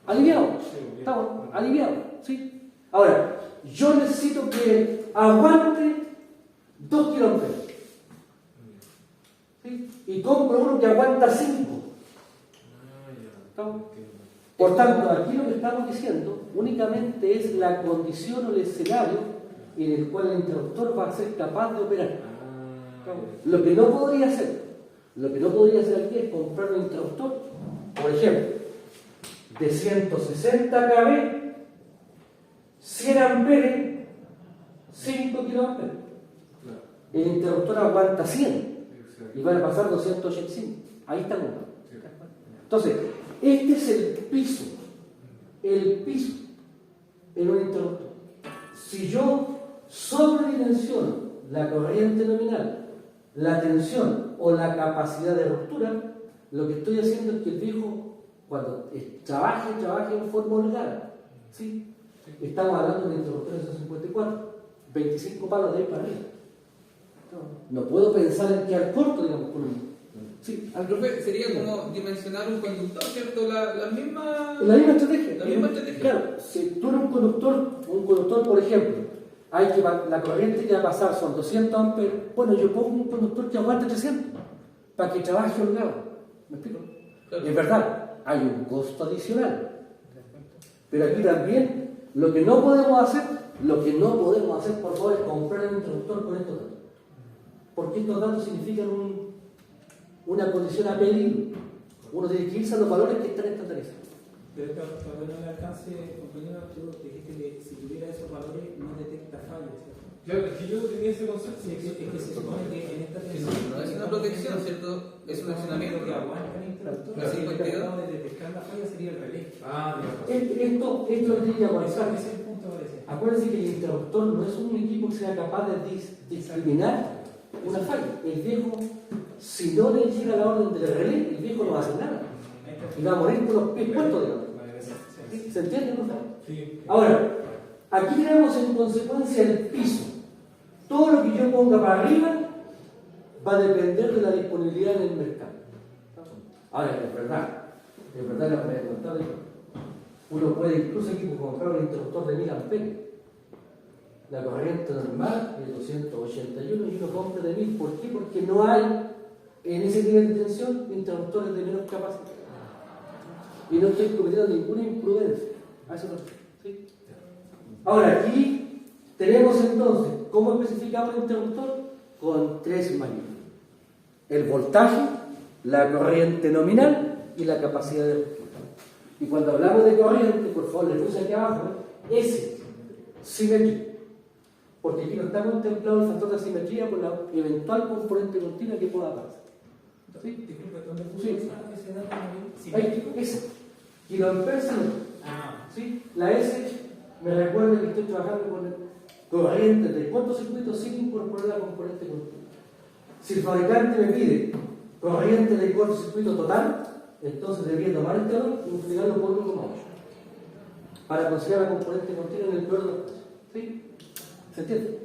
Aliviado. ¿Está bueno? Aliviado. ¿Sí? Ahora, yo necesito que aguante 2 kilómetros. ¿Sí? Y compro uno que aguanta 5. Por tanto, aquí lo que estamos diciendo únicamente es la condición o el escenario en el cual el interruptor va a ser capaz de operar. Lo que no podría hacer aquí es comprar un interruptor, por ejemplo, de 160 kV, 100 amperes, 5 kiloamperes. El interruptor aguanta 100 y van a pasar 285. Ahí está uno. Entonces, este es el piso en un interruptor. Si yo sobredimensiono la corriente nominal, la tensión o la capacidad de ruptura, lo que estoy haciendo es que el viejo, cuando trabaje en forma holgada. ¿Sí? Estamos hablando de un interruptor de 154, 25 palos de ahí para arriba. No puedo pensar en quedar corto, digamos, con un. Sí. Profe, sería como dimensionar un conductor, ¿cierto? La misma estrategia. La misma estrategia. Claro, si tú eres un conductor, por ejemplo, la corriente que va a pasar son 200 amperes, bueno, yo pongo un conductor que aguante 300 para que trabaje holgado. ¿Me explico? Claro. Es verdad, hay un costo adicional. Pero aquí también, lo que no podemos hacer, por favor, es comprar un interruptor con estos datos. Porque estos datos significan una condición a pedir. Uno tiene que irse a los valores que están estandarizados. Pero está bueno el alcance, compañero, tú dijiste que si tuviera esos valores no detecta fallas, ¿cierto? Claro, es que yo tenía ese concepto. Sí, es que se supone que en esta No es una protección, ¿cierto? Es un accionamiento. que aguanta el interruptor. Claro, Así sí, que el encargado de detectar la falla sería el relé. Esto lo tiene que avanzar. Ese es el punto, parece. Acuérdense que el interruptor no es un equipo que sea capaz de discriminar una falla. El viejo, si no le llega la orden del relé, el viejo no va a hacer nada. Y va a morir con los pies puestos, digamos. ¿Se entiende, por favor? Sí. Ahora, Aquí tenemos en consecuencia el piso. Todo lo que yo ponga para arriba va a depender de la disponibilidad en el mercado. Ahora, es verdad la que me he contado, uno puede incluso aquí comprar un interruptor de 1000 amperes. La corriente normal es de 281 y uno compra de 1000. ¿Por qué? Porque no hay en ese nivel de tensión interruptores de menos capacidad. Y no estoy cometiendo ninguna imprudencia. A eso no estoy. ¿Sí? Ahora, aquí tenemos entonces, ¿cómo especificamos el interruptor? Con 3 maniobras: el voltaje, la corriente nominal y la capacidad de respuesta. Y cuando hablamos de corriente, por favor, le puse aquí abajo, S, simetría. Porque aquí no está contemplado el factor de asimetría por la eventual componente continua que pueda pasar. ¿Sí? Disculpe, ¿dónde puso Sí. ese dato? Ahí, S. Kiloamperes simetría. Ah, ¿Sí? La S me recuerda que estoy trabajando con corrientes de cortocircuito sin incorporar la componente continua. Si el fabricante me pide corriente de cortocircuito total, entonces debería tomar este valor y multiplicarlo por 1,8 para considerar la componente continua en el peor de los casos. ¿Sí? ¿Se entiende?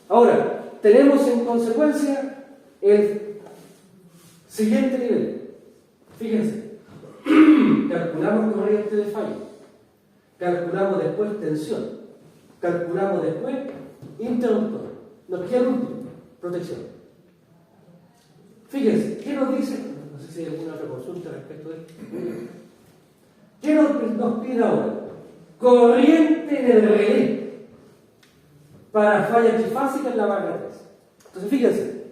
Ahora, tenemos en consecuencia el siguiente nivel. Fíjense, calculamos corriente de falla, calculamos después tensión, calculamos después interruptor. Nos queda el último, protección. Fíjense, ¿qué nos dice? No sé si hay alguna otra consulta respecto de esto. ¿Qué nos pide ahora? Corriente en el relé para falla trifásica en la barra 3. Entonces, fíjense.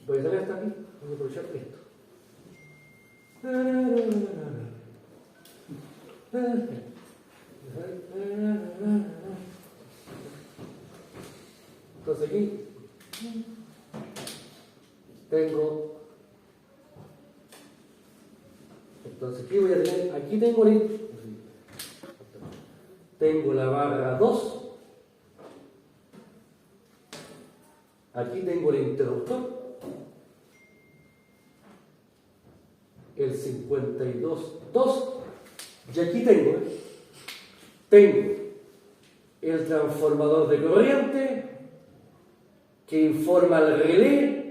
Voy a sacar hasta aquí, voy a aprovechar esto. Entonces aquí tengo, entonces aquí voy a tener, aquí tengo la barra 2, aquí tengo el interruptor, el 52.2, y aquí tengo el transformador de corriente que informa al relé,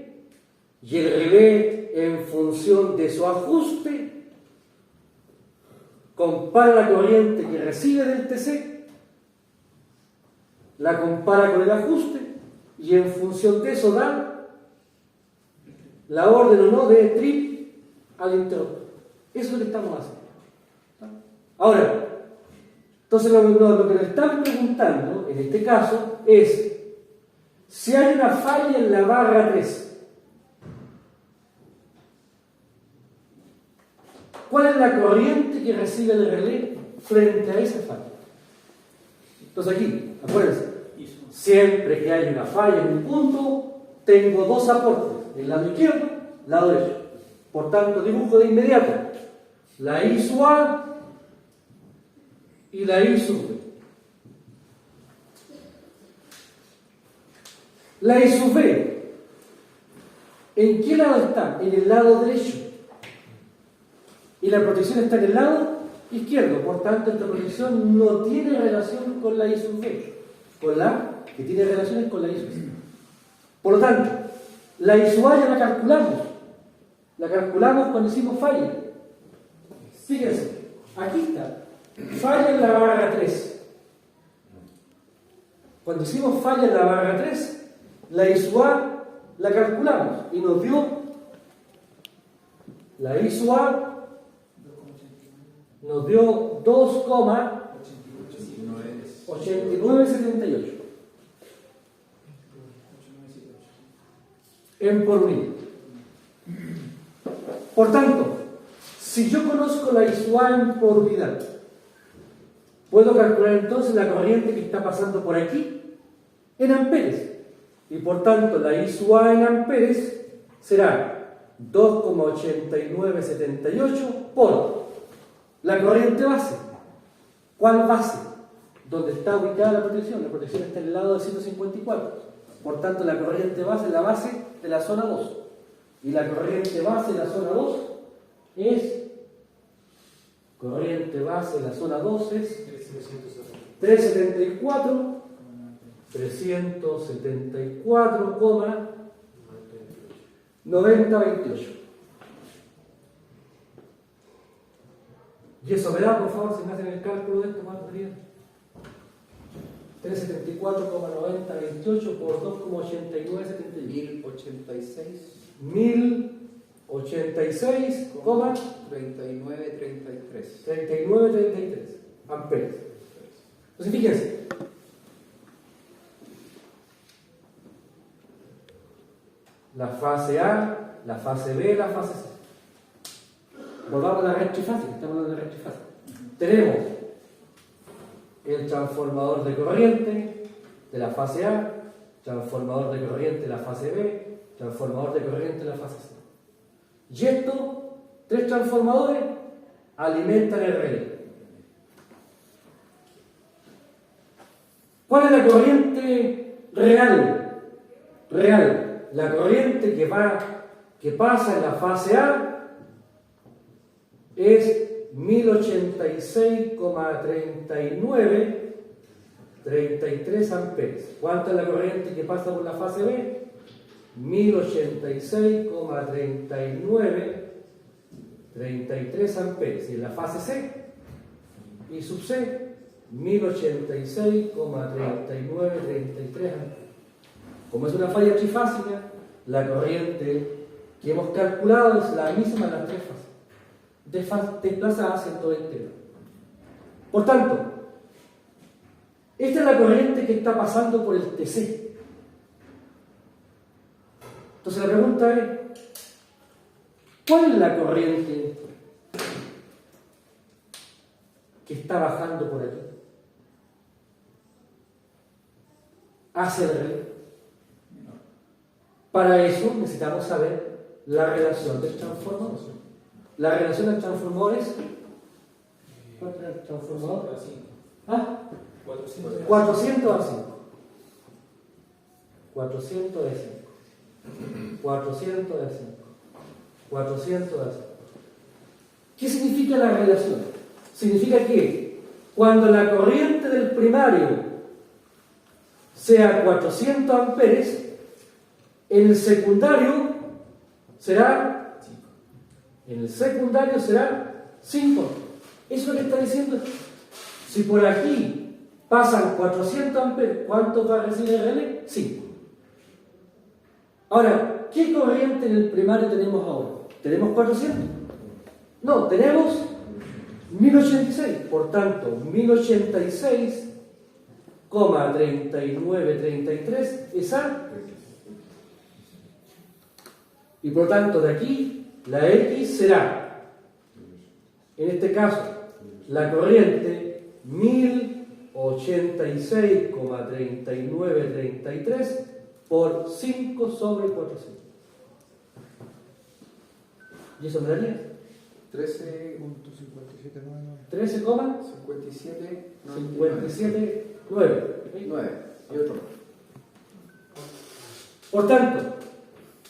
y el relé, en función de su ajuste, compara la corriente que recibe del TC, la compara con el ajuste, y en función de eso da la orden o no de trip al interruptor. Eso es lo que estamos haciendo. Ahora, entonces lo que nos están preguntando en este caso es si hay una falla en la barra 3. ¿Cuál es la corriente que recibe el relé frente a esa falla? Entonces aquí, acuérdense, siempre que hay una falla en un punto, tengo dos aportes, el lado izquierdo, el lado derecho. Por tanto, dibujo de inmediato la I sub A y la I sub B. La I sub B, ¿en qué lado está? En el lado derecho. Y la protección está en el lado izquierdo. Por tanto, esta protección no tiene relación con la I sub B. Con la que tiene relaciones con la I sub C. Por lo tanto, la I sub A ya la calculamos. La calculamos cuando hicimos falla. Fíjense, aquí está. Falla en la barra 3. Cuando hicimos falla en la barra 3, la I sub A la calculamos y nos dio la I sub A nos dio 2,8978 en por mil. Por tanto, si yo conozco la I sub A en por unidad, puedo calcular entonces la corriente que está pasando por aquí en amperes. Y por tanto, la I sub A en amperes será 2,8978 por la corriente base. ¿Cuál base? ¿Dónde está ubicada la protección? La protección está en el lado de 154. Por tanto, la corriente base es la base de la zona 2. Y la corriente base de la zona 2 es... Corriente base de la zona 2 es... 3.960. 374, 374,9028. Y eso me da, por favor, si me hacen el cálculo de esto, ¿cuánto sería? 374,9028 por 2,8971. 1086,3933 3933 amperes. Entonces, fíjense. La fase A, la fase B, la fase C. Volvamos a la red trifásica, estamos hablando de la red trifásica. Tenemos el transformador de corriente de la fase A, transformador de corriente de la fase B, transformador de corriente de la fase C. Y estos tres transformadores alimentan el relé. ¿Cuál es la corriente real? Real. La corriente que pasa en la fase A es 1086,3933 amperes. ¿Cuánta es la corriente que pasa por la fase B? 1086,3933 amperes. Y en la fase C y sub C, 1086,3933 amperes. Como es una falla trifásica, la corriente que hemos calculado es la misma en las tres fases, desplazadas en todo el tema. Por tanto, esta es la corriente que está pasando por el TC. Entonces la pregunta es, ¿cuál es la corriente que está bajando por aquí hacia el relé? Para eso necesitamos saber la relación del transformador. La relación del transformador es... ¿Cuánto es el transformador? ¿Ah? 400 a 5. 400 de 5. 400 de 5. 400 de 5. ¿Qué significa la relación? Significa que cuando la corriente del primario sea 400 amperes, en el secundario será 5. Eso es lo que está diciendo. Si por aquí pasan 400 amperes, ¿cuánto va a recibir el relé? 5. Ahora, ¿qué corriente en el primario tenemos ahora? ¿Tenemos 400? No, tenemos 1086. Por tanto, 1086,3933 es A. Y por tanto, de aquí, la X será, en este caso, la corriente 1086,3933 por 5 sobre 400. ¿Y eso me daría? 13,57,9. 9 y otro. Por tanto,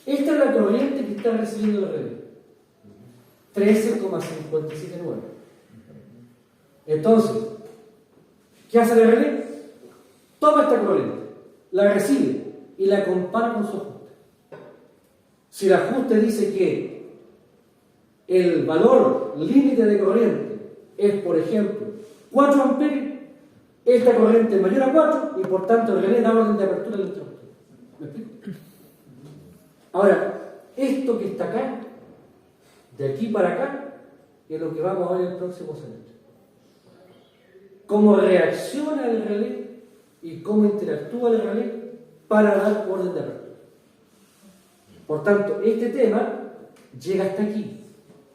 esta es la corriente que está recibiendo el relé. 13,579. Entonces, ¿qué hace el relé? Toma esta corriente, la recibe y la compara con su ajuste. Si el ajuste dice que el valor límite de corriente es, por ejemplo, 4 amperes, esta corriente es mayor a 4 y por tanto el relé da orden de apertura del interruptor. ¿Me explico? Ahora, esto que está acá, de aquí para acá, es lo que vamos a ver en el próximo semestre. Cómo reacciona el relé y cómo interactúa el relé para dar orden de apertura. Por tanto, este tema llega hasta aquí,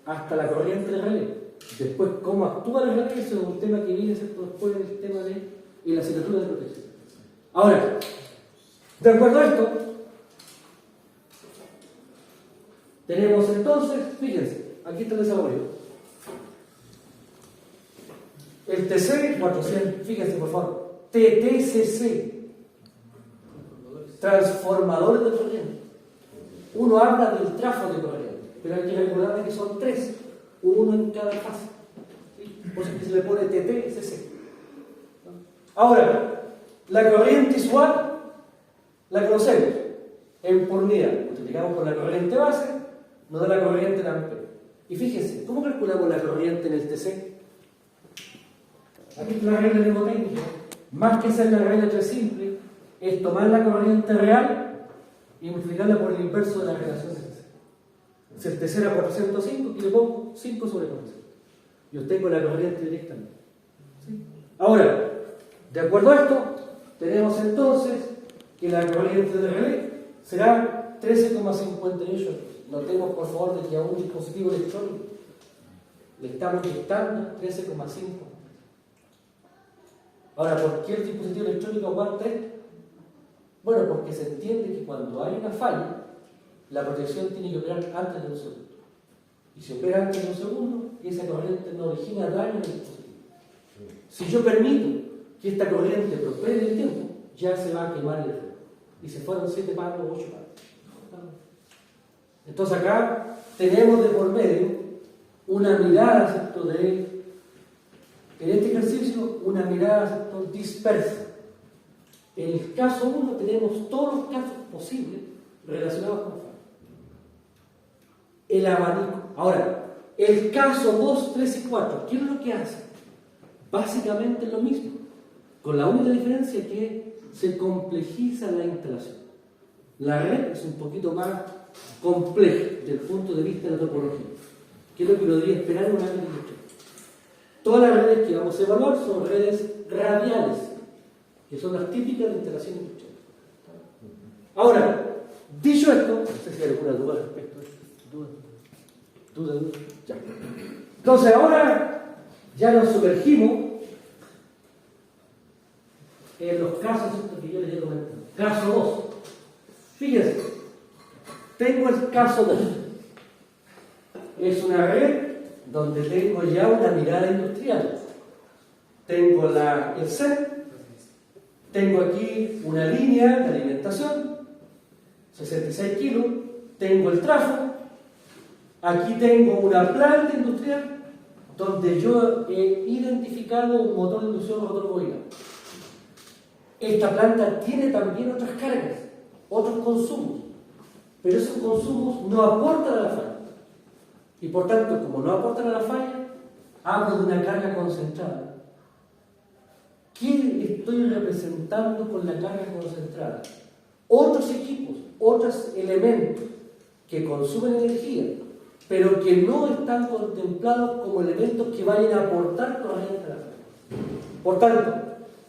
hasta la corriente del relé. Después, cómo actúa el relé, eso es un tema que viene después del tema de la asignatura de protección. Ahora, de acuerdo a esto, tenemos entonces, fíjense, aquí está el desarrollo. El TC, 400, fíjense por favor, TTCC, transformadores de corriente. Uno habla del tráfico de corriente, pero hay que recordar que son 3, uno en cada fase. ¿Sí? Por eso se le pone TTCC. Ahora, la corriente SWAT la conocemos. En por unidad, multiplicamos por la corriente base, nos da la corriente en amperes. Y fíjense, ¿cómo calculamos la corriente en el TC? Aquí está la regla mnemotécnica. Más que hacer la regla 3 simple, es tomar la corriente real y multiplicarla por el inverso de la relación de TC. Si el TC era 405, aquí le pongo 5 sobre 400. Yo tengo la corriente directamente. ¿Sí? Ahora, de acuerdo a esto, tenemos entonces que la corriente de relé será 13,58. Notemos por favor de que a un dispositivo electrónico le estamos inyectando 13,5. Ahora, ¿por qué el dispositivo electrónico aguanta esto? Bueno, porque se entiende que cuando hay una falla, la protección tiene que operar antes de un segundo. Y si opera antes de un segundo, esa corriente no origina daño en el dispositivo. Si yo permito que esta corriente prospere en el tiempo, ya se va a quemar el relé. Y se fueron 7 palos o 8 palos. Entonces acá tenemos de por medio una mirada, ¿cierto? En este ejercicio, una mirada, ¿cierto?, dispersa. En el caso 1 tenemos todos los casos posibles relacionados con falla. El abanico. Ahora, el caso 2, 3 y 4, ¿qué es lo que hace? Básicamente es lo mismo, con la única diferencia que se complejiza la instalación. La red es un poquito más compleja desde el punto de vista de la topología, que es lo que uno debería esperar en una red industrial. Todas las redes que vamos a evaluar son redes radiales, que son las típicas de instalación industrial. Ahora, dicho esto, no sé si hay alguna duda respecto a esto. ¿Duda? Ya. Entonces ahora ya nos sumergimos en los casos estos que yo les he comentado. Caso 2. Fíjense, tengo el caso 2. Es una red donde tengo ya una mirada industrial. Tengo el set, tengo aquí una línea de alimentación, 66 kilos, tengo el tráfico, aquí tengo una planta industrial donde yo he identificado un motor de inducción rotor bobinado. Esta planta tiene también otras cargas, otros consumos, pero esos consumos no aportan a la falla. Y por tanto, como no aportan a la falla, hablo de una carga concentrada. ¿Qué estoy representando con la carga concentrada? Otros equipos, otros elementos que consumen energía, pero que no están contemplados como elementos que vayan a aportar corriente a la falla. Por tanto,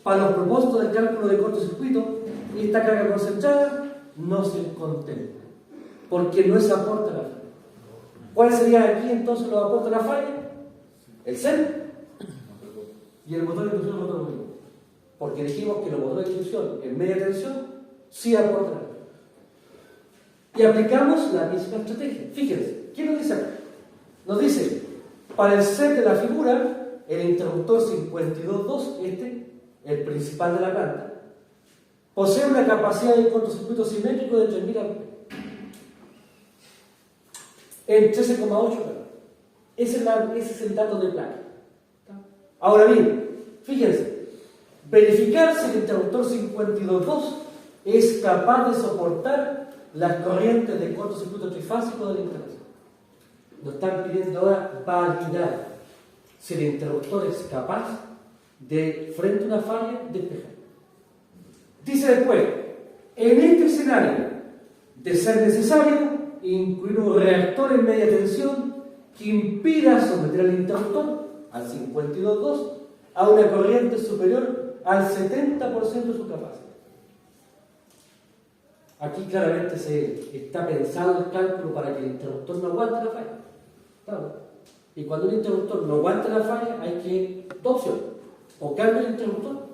para los propósitos del cálculo de cortocircuito, esta carga concentrada no se contempla, porque no es aporte a la falla. ¿Cuál sería aquí entonces los aportes a la falla? El CEN y el motor de inducción rotor bobinado. Porque dijimos que los motores de inducción en media tensión sí aportan a la falla. Y aplicamos la misma estrategia. Fíjense, ¿qué nos dice acá? Nos dice, para el set de la figura, el interruptor 52.2, el principal de la planta, posee una capacidad de cortocircuito simétrico de 3.000 amperes. En 13,8 grados. Ese es el dato de placa. Ahora bien, fíjense, verificar si el interruptor 52.2 es capaz de soportar las corrientes de cortocircuito trifásico de la instalación. Nos están pidiendo ahora validar si el interruptor es capaz de, frente a una falla, despejar. Dice después, en este escenario, de ser necesario, incluir un reactor en media tensión que impida someter al interruptor, al 52.2, a una corriente superior al 70% de su capacidad. Aquí claramente se está pensado el cálculo para que el interruptor no aguante la falla. ¿Claro? Y cuando un interruptor no aguanta la falla, hay que dos opciones: o cambio el interruptor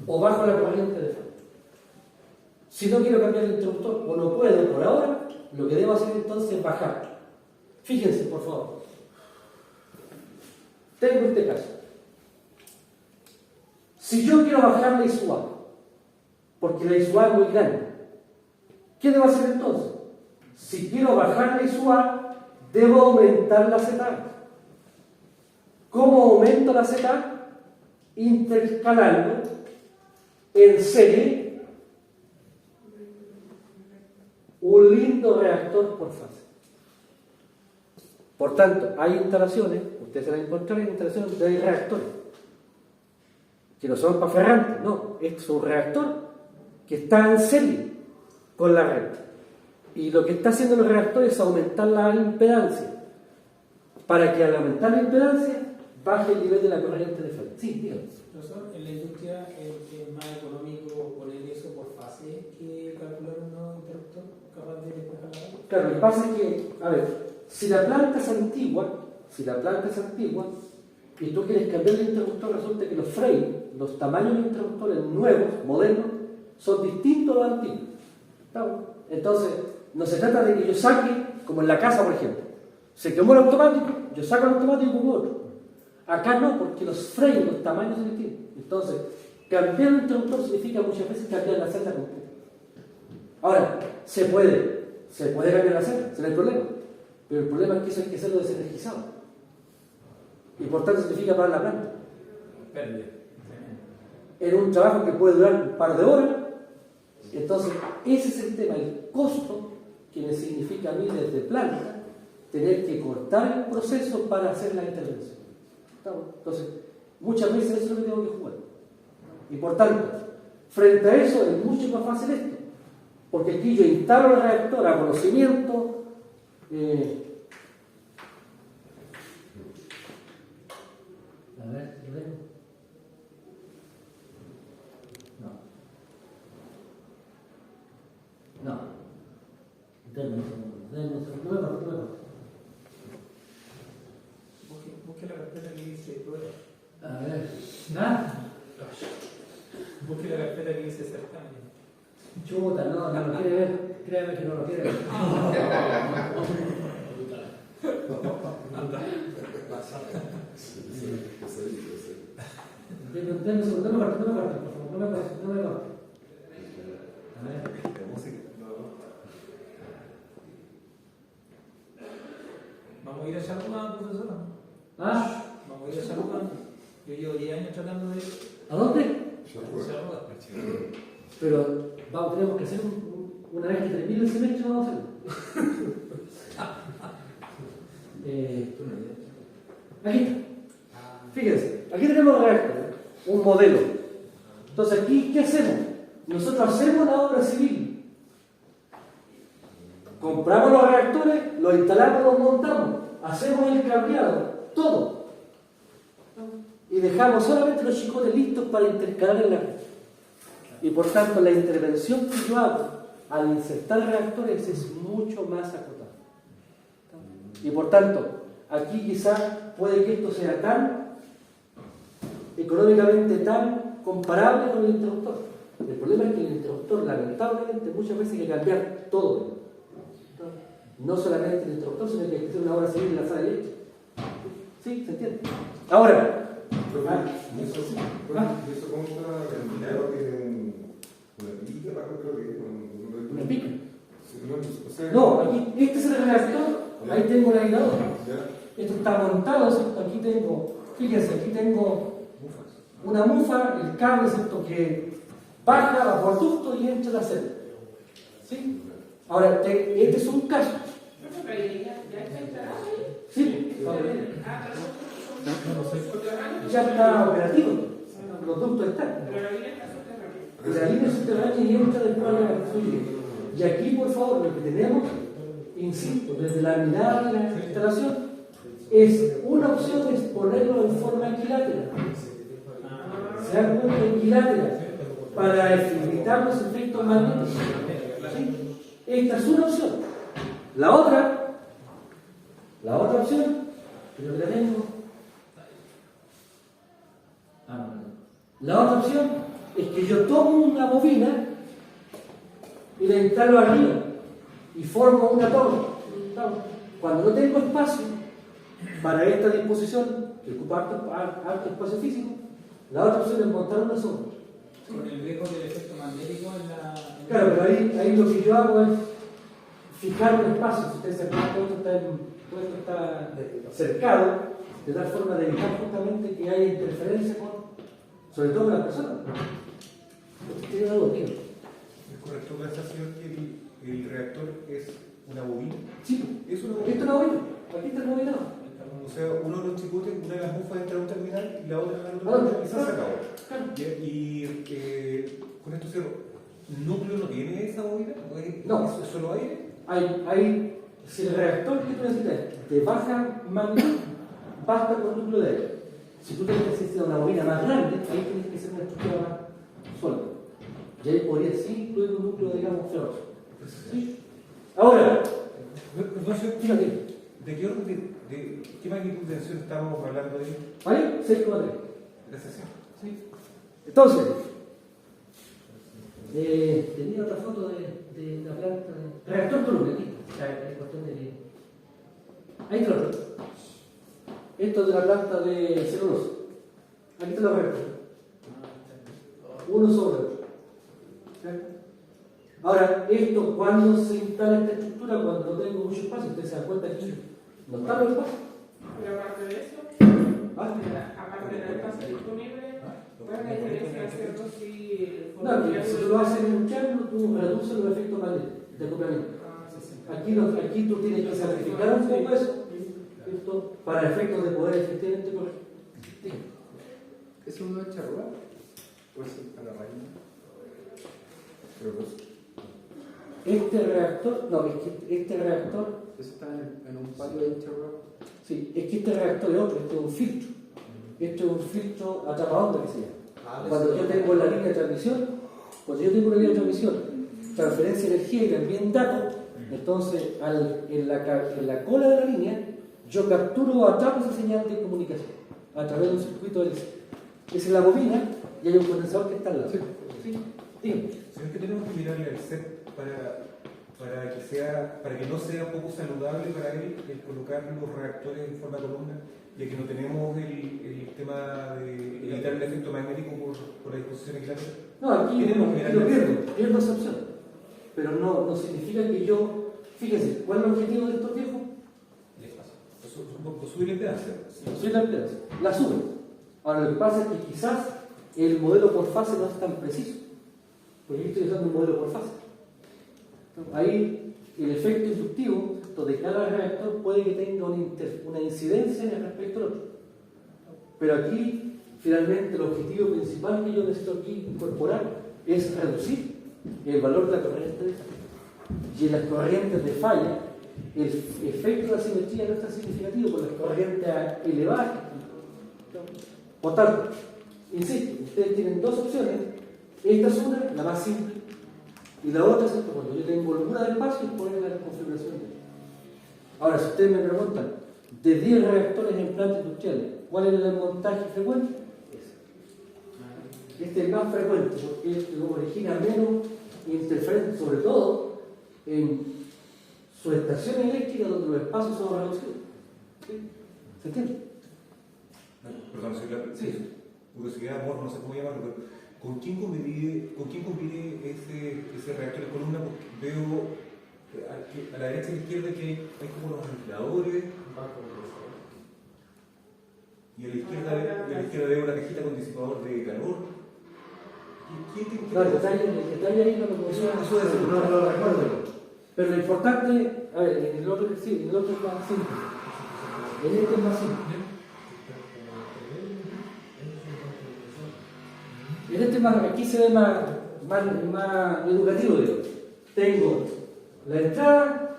o bajo la corriente de falla. Si no quiero cambiar el interruptor o no puedo por ahora, lo que debo hacer entonces es bajar. Fíjense, por favor. Tengo este caso. Si yo quiero bajar la ISUA, porque la ISUA es muy grande, ¿qué debo hacer entonces? Si quiero bajar la ISUA, debo aumentar la ZA. ¿Cómo aumento la ZA? Intercalando en serie un lindo reactor por fase. Por tanto, hay instalaciones, ustedes se van a encontrar en instalaciones donde hay reactores, que no son para ferrantes, no, es un reactor que está en serie con la red. Y lo que está haciendo el reactor es aumentar la impedancia, para que al aumentar la impedancia baje el nivel de la corriente de fase. Sí, dígame. Profesor, en la industria es más económico poner eso por fase que calcular un nuevo interruptor capaz de despejar la red. Claro, lo que pasa es que, a ver, si la planta es antigua, y tú quieres cambiar el interruptor, resulta que los frames, los tamaños de los interruptores nuevos, modernos, son distintos a los antiguos. ¿Estamos? Entonces, no se trata de que yo saque, como en la casa, por ejemplo, se quemó el automático, yo saco el automático y pongo otro. Acá no, porque los frames, los tamaños son distintos. Entonces, cambiar el interruptor significa muchas veces cambiar la celda completa. Ahora, se puede cambiar la celda, ese no hay problema. Pero el problema es que eso hay que hacerlo desenergizado. Y por tanto significa parar la planta. Pérdida. En un trabajo que puede durar un par de horas. Entonces, ese es el tema, el costo que me significa a mí desde planta tener que cortar el proceso para hacer la intervención. Entonces, muchas veces eso es lo que tengo que jugar. Y por tanto, frente a eso es mucho más fácil esto. Porque aquí yo instalo el reactor a conocimiento. A ver, ¿lo veo? No. Denme un segundo. No me corto. Busque la carpeta que dice prueba. A ver. ¿Nada? Busque la carpeta que dice certamen. Chuta, no lo quiere ver. Créame que no lo quiere ver. Denme un segundo, no me corto, por favor. No me corto. A ver. Vamos a ir a Charlotte, profesora. ¿Ah? Vamos a ir a Charlotte. Yo llevo 10 años tratando de ¿A dónde? Charlotte. Pero tenemos que hacer una vez que termine el semestre, vamos a hacerlo. Aquí está. Fíjense, aquí tenemos el reactor, un modelo. Entonces aquí, ¿qué hacemos? Nosotros hacemos la obra civil. Compramos los reactores, los instalamos, los montamos, hacemos el cableado, todo. Y dejamos solamente los chicotes listos para intercalar en la red. Y por tanto la intervención que yo hago al insertar reactores es mucho más acotada. Y por tanto, aquí quizás puede que esto sea tan económicamente tan comparable con el interruptor. El problema es que el interruptor, lamentablemente, muchas veces hay que cambiar todo. No solamente el interruptor, sino que hay que hacer una obra civil en la sala de leche. ¿Sí? ¿Se entiende? Ahora. ¿Y eso cómo está terminado? ¿Tiene una pica abajo? Creo que ¿Una pica? O sea, No, aquí, este es el reactor. Ahí tengo el aislador. ya. Esto está montado, ¿cierto? Aquí tengo, fíjense, aquí tengo una mufa, el cable, ¿cierto? Que baja, va por ducto y entra a la celda. ¿Sí? Ahora, este es un caso. Sí, ya está operativo. Los ductos están. La línea subterránea y entra después a la fluye. Y aquí, por favor, lo que tenemos, insisto, desde la mirada de la instalación, es una opción es ponerlo en forma equilátera. Se dan cuenta equilátera para evitar los efectos magnéticos. ¿Sí? Esta es una opción. La otra opción, creo que la tengo. La otra opción es que yo tomo una bobina y la instalo arriba y formo una torre. Cuando no tengo espacio para esta disposición, que ocupa harto espacio físico, la otra opción es montar una sombra. Con el riesgo del efecto magnético en la. Claro, pero ahí lo que yo hago es fijar un espacio. Si ustedes se acuerdan, todo esto está cercado, de tal forma de evitar justamente que haya interferencia sobre todo con las personas. ¿Tiene algo aquí? ¿Es correcto pensar, señor, que el reactor es una bobina? Sí, Es una aquí está bobina. la bobina. Aquí está la bobina. O sea, uno de los chicotes, una de las mufas entra a un terminal y la otra en la Ah, otra terminal y se claro. acabó. Claro. Y con esto cierro. ¿Núcleo no tiene esa bobina? No. ¿Es solo aire? Si el reactor que tú necesitas de baja magnitud, basta con núcleo de aire. Si tú tienes que hacer una bobina más grande, ahí tienes que hacer una estructura más sólida. Y ahí podría sí incluir un núcleo, digamos, ferroso. ¿Sí? Ahora, Perdón, señor, fíjate, ¿de qué orden de qué magnitud de tensión estamos hablando ahí? ahí 6,3. Gracias, señor. ¿Sí? Entonces, tenía otra foto de la planta de reactor columna aquí. La cuestión de. Ahí está la planta. Esto es de la planta de celulosa. Aquí está la reactor. Uno sobre otro. ¿Cierto? Ahora, esto cuando se instala esta estructura, cuando no tengo mucho espacio, usted se da cuenta que no está el espacio. Pero aparte de eso, ¿Ah? aparte del espacio disponible, ¿cuál es la diferencia de hacerlo si No, que si lo haces en un triángulo, tú reduces los efectos de acoplamiento. Aquí tú tienes que sacrificar un poco eso, ¿cierto? Para efectos de poder efectivamente correr. Sí. ¿Es un charrúa? ¿O es a la raíz? Pero pues, Este reactor, no, es que este reactor, eso está en un patio de charrúa. sí, es que este reactor es otro, este es un filtro. Este es un filtro atrapa-onda que se llama. Cuando yo tengo la línea de transmisión, cuando yo tengo una línea de transmisión, transferencia de energía y también datos, entonces en la cola de la línea, yo capturo o atrapo esa señal de comunicación a través de un circuito LC. Esa es la bobina y hay un condensador que está al lado. Sí. ¿Sí? Dime. Señor, que tenemos que mirarle al set para que no sea poco saludable para él el colocar los reactores en forma de columna, ya que no tenemos el tema de evitar el efecto magnético por la disposición equilátera. No, aquí Tenemos que lo mirarle. pierdo esa opción. Pero no significa que yo. Fíjense, ¿cuál es el objetivo de estos viejos? Subir la impedancia. Subir la impedancia. La sube. Ahora, lo que pasa es que quizás el modelo por fase no es tan preciso. Porque yo estoy usando un modelo por fase. Ahí el efecto inductivo de cada reactor puede que tenga una incidencia en el respecto al otro. Pero aquí, finalmente, el objetivo principal que yo necesito aquí incorporar es reducir el valor de la corriente de falla. Y en las corrientes de falla, el efecto de la simetría no es tan significativo por las corrientes elevadas. Por tanto, insisto, ustedes tienen dos opciones. Esta es una, la más simple, y la otra es esto, cuando yo tengo holgura de espacio y poner la configuración. Ahora, si ustedes me preguntan, de 10 reactores en plantas industriales, ¿cuál es el montaje frecuente? Este es el más frecuente, porque es el que origina menos interferencia, sobre todo en su estación eléctrica, donde los espacios son reducidos. ¿Sí? ¿Se entiende? Perdón, Sí. curiosidad, amor, no sé cómo llamarlo, pero ¿con quién convive ese reactor de columna? Porque veo a la derecha y a la izquierda que hay como los ventiladores, y a la izquierda veo una cajita con disipador de calor. ¿Quién tiene Claro, el detalle ahí no lo puedo decir, no lo recuerdo. Pero lo importante, a ver, en el otro sí, en el otro es más simple. En este es más simple. En este más, aquí se ve más educativo, digo. Tengo la entrada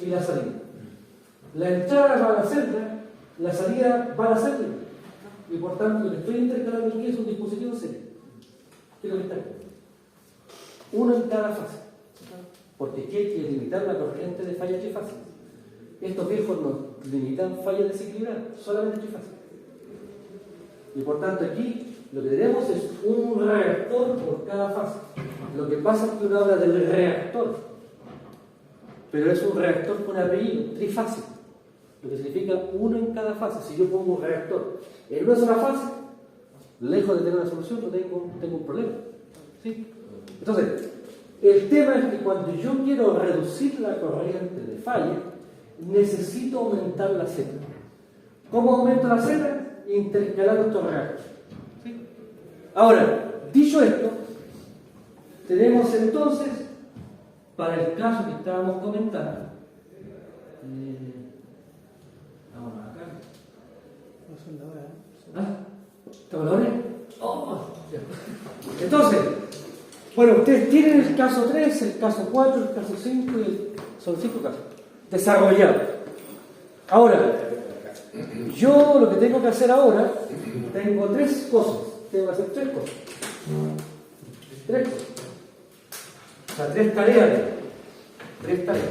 y la salida. La entrada va a la celda, la salida va a la celda. Y por tanto, lo que estoy intercalando aquí es un dispositivo serio. ¿Qué es lo que está aquí? Uno en cada fase. Porque aquí hay que limitar la corriente de falla trifásica. Estos viejos no limitan fallas desequilibradas, solamente trifásicas. Y por tanto aquí lo que tenemos es un reactor por cada fase. Lo que pasa es que uno habla del reactor, pero es un reactor con apellido, trifásico, lo que significa uno en cada fase. Si yo pongo un reactor en una sola fase, lejos de tener una solución, no tengo un problema. ¿Sí? Entonces, el tema es que cuando yo quiero reducir la corriente de falla, necesito aumentar la Z. ¿Cómo aumento la Z? Intercalando estos reactores. ¿Sí? Ahora, dicho esto, tenemos entonces, para el caso que estábamos comentando, vamos acá. No son la hora, ¿eh? ¿Ah? ¿Estamos a la hora? Oh, ya. Entonces, bueno, ustedes tienen el caso 3, el caso 4, el caso 5 son 5 casos desarrollados. Ahora, yo lo que tengo que hacer ahora, tengo 3 cosas. Tengo que hacer 3 cosas. 3 cosas. O sea, 3 tareas. 3 tareas.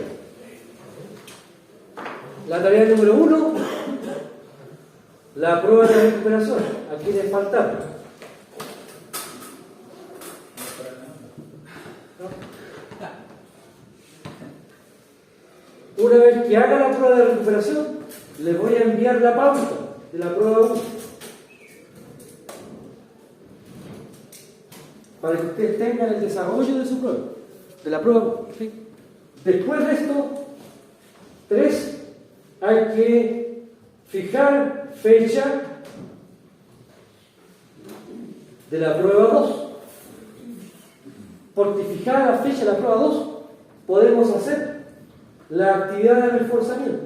La tarea número 1, la prueba de recuperación. Aquí les falta. Una vez que haga la prueba de recuperación, les voy a enviar la pauta de la prueba 1. Para que ustedes tengan el desarrollo de su prueba, de la prueba 1. ¿Sí? Después de esto, 3, hay que fijar fecha de la prueba 2. Porque fijada la fecha de la prueba 2, podemos hacer la actividad de reforzamiento.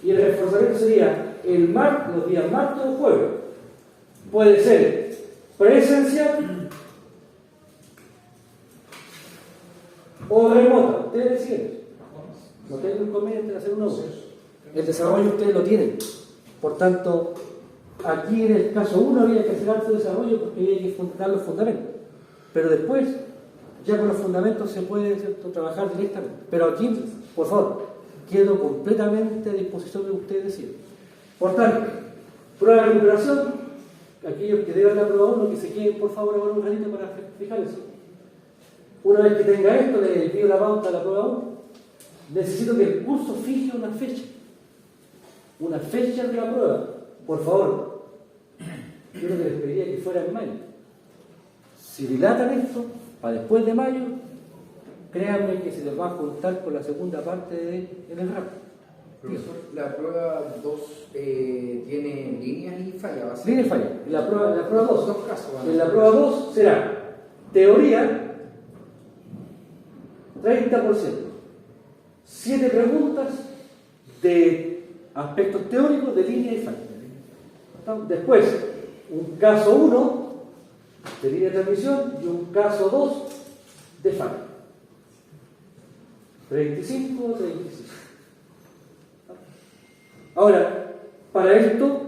Y el reforzamiento sería los días martes o jueves. Puede ser presencial o remota. Ustedes deciden. No tengo inconveniente en hacer uno. El desarrollo ustedes lo tienen. Por tanto, aquí en el caso 1 había que hacer alto desarrollo porque había que dar los fundamentos. Pero después, ya con los fundamentos se puede, ¿cierto?, trabajar directamente. Pero aquí, por favor, quedo completamente a disposición de que ustedes decidan. Por tanto, prueba de recuperación, aquellos que deban la prueba 1, que se queden por favor ahora un ratito para fijar eso. Una vez que tenga esto, le envío la pauta a la prueba 1. Necesito que el curso fije una fecha. Una fecha de la prueba. Por favor. Yo lo que les pediría que fuera en mayo. Si dilatan esto, para después de mayo, créanme que se les va a juntar con la segunda parte en el rap. Profesor, la prueba 2 tiene líneas y falla. ¿Va a ser? Línea y falla. La prueba 2. Dos casos. ¿Va a En la ser? prueba 2 será teoría 30%. 7 preguntas de aspectos teóricos de línea y falla. Después, un caso 1 de línea de transmisión y un caso 2 de falla. 35, 35. Ahora, para esto,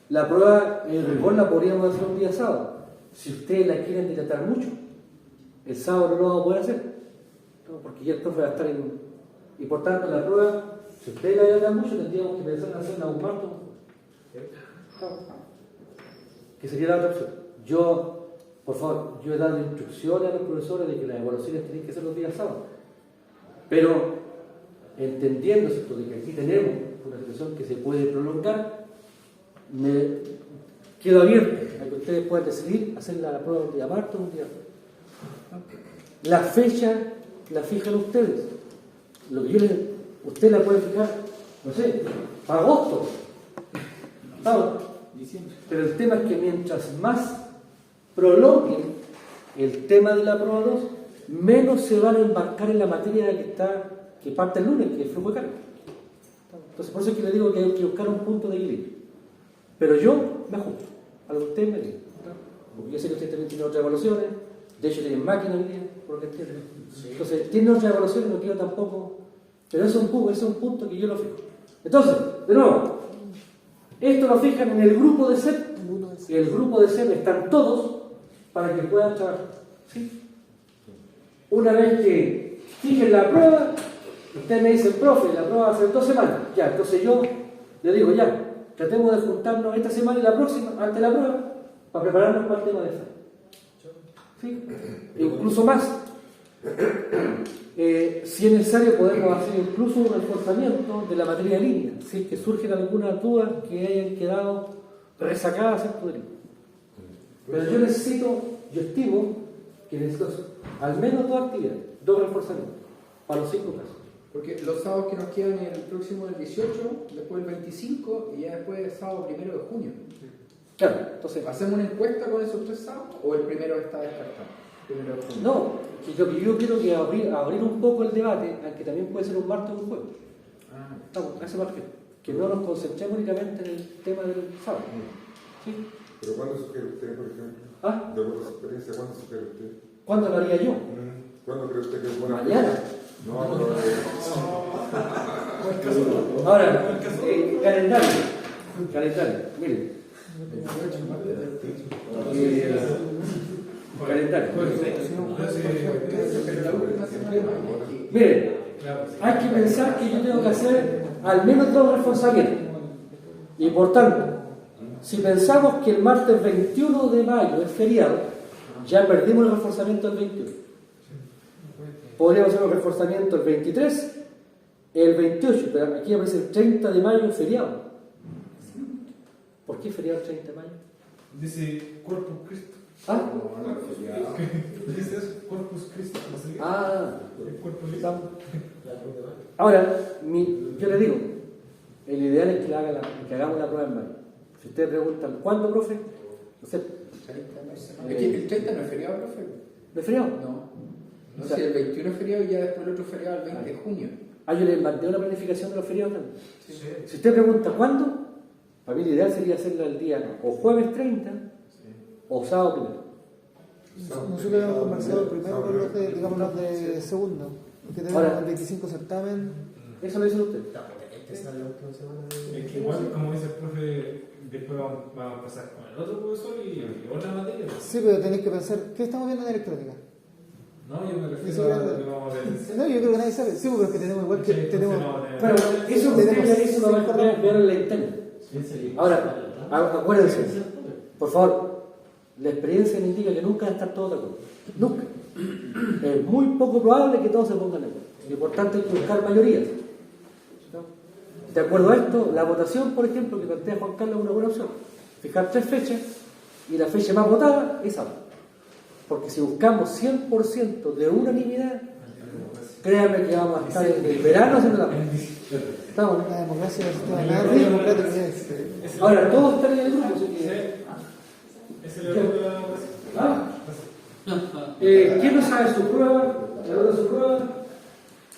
la prueba en rigor la podríamos hacer un día sábado. Si ustedes la quieren dilatar mucho, el sábado no lo vamos a poder hacer, ¿no? Porque ya el profe va a estar en... Y por tanto, la prueba, si ustedes la dilatan mucho, tendríamos que pensar en hacerla un martes, que sería la otra opción. Yo, por favor, yo he dado instrucciones a los profesores de que las evaluaciones tienen que ser los días sábados. Pero, entendiendo, ¿cierto?, de que aquí tenemos una situación que se puede prolongar, me quedo abierto a que ustedes puedan decidir hacer la prueba un día martes o un día jueves. La fecha la fijan ustedes. Lo que yo les, usted la puede fijar, no sé, para agosto. ¿Sabes? Pero el tema es que mientras más prolonguen el tema de la prueba 2, menos se van a embarcar en la materia que parte el lunes, que es el flujo de carga. Entonces, por eso es que le digo que hay que buscar un punto de equilibrio. Pero yo me ajusto a lo que ustedes me digan. Porque yo sé que ustedes también tienen otras evaluaciones, de hecho tienen máquinas hoy día, por lo que entienden. Entonces, tienen otras evaluaciones, no quiero tampoco. Pero eso es un punto que yo lo fijo. Entonces, de nuevo, esto lo fijan en el grupo de SEP. Y el grupo de SEP están todos para que puedan trabajar. ¿Sí? Una vez que fijen la prueba, usted me dice, profe, la prueba va a ser 2 semanas. Ya, entonces yo le digo, ya, tratemos de juntarnos esta semana y la próxima, antes de la prueba, para prepararnos para el tema de FA. ¿Sí? E incluso más. Si es necesario, podemos hacer incluso un reforzamiento de la materia de línea, si es que surgen algunas dudas que hayan quedado resacadas, ¿cierto? Pero yo estimo que necesito al menos 2 actividades, 2 reforzamientos, para los 5 casos. Porque los sábados que nos quedan, el próximo el 18, después el 25 y ya después el sábado 1 de junio. Claro, entonces, ¿Hacemos una encuesta con esos 3 sábados o el primero está descartado? Primero de junio. no, que lo que yo quiero que abrir un poco el debate, aunque también puede ser un martes o un jueves. Ah, Estamos, a ese margen. Que no nos concentremos únicamente en el tema del sábado. ¿Sí? ¿Pero cuándo sugiere usted, por ejemplo? ¿Ah? De acuerdo a su experiencia, ¿cuándo sugiere usted? ¿Cuándo lo haría yo? ¿Cuándo cree usted que es buena Mañana. fecha? No, pero... Ahora, calendario. Calendario, miren. 28 martes. Calendario. Pero la última semana de mayo, aquí. Miren, hay que pensar que yo tengo que hacer al menos 2 reforzamientos. Y por tanto, si pensamos que el martes 21 de mayo es feriado, ya perdimos el reforzamiento del 21. Podríamos hacer un reforzamiento el 23, el 28, pero aquí aparece el 30 de mayo feriado. ¿Por qué feriado el 30 de mayo? Dice Corpus Christi. ¿Ah? Dice eso, Corpus Christi. El cuerpo de Cristo. Ahora, yo le digo, el ideal es que hagamos la prueba en mayo. Si ustedes preguntan, ¿cuándo, profe? No sé. 30 de mayo. Es que el 30 no es feriado, profe. ¿De feriado? No. O sea, Si el 21 es feriado y ya después el otro feriado el 20 de junio. yo les mandé una planificación de los feriados también. Si usted pregunta, ¿cuándo? Para mí el ideal sería hacerla el día o jueves 30 o sábado primero. Nosotros hemos conversado primero con los de, digamos, los de segundo, porque tenemos Ahora, el 25 certamen. Eso lo dice usted. Es que igual, como dice el profe, después vamos a pasar con el otro profesor y otra materia. Sí, pero tenéis que pensar, ¿qué estamos viendo en electrónica? No, yo me refiero a lo que vamos a ver. No, yo creo que nadie sabe. Sí, pero es que tenemos igual que tenemos. Pero eso lo van a ver en la interna. Ahora, acuérdense, por favor, la experiencia me indica que nunca van a estar todos de acuerdo. Nunca. Es muy poco probable que todos se pongan de acuerdo. Y por tanto hay que buscar mayorías. De acuerdo a esto, la votación, por ejemplo, que plantea Juan Carlos es una buena opción. Fijar 3 fechas y la fecha más votada es ahora. Porque si buscamos 100% de unanimidad, créanme que vamos a estar en el verano haciendo la prueba. ¿Estamos? La democracia es el sistema más democrático que es. Ahora, todos están en el grupo, así que... Es el error de la ¿Ah? ¿Quién no sabe su prueba? ¿El otro su prueba?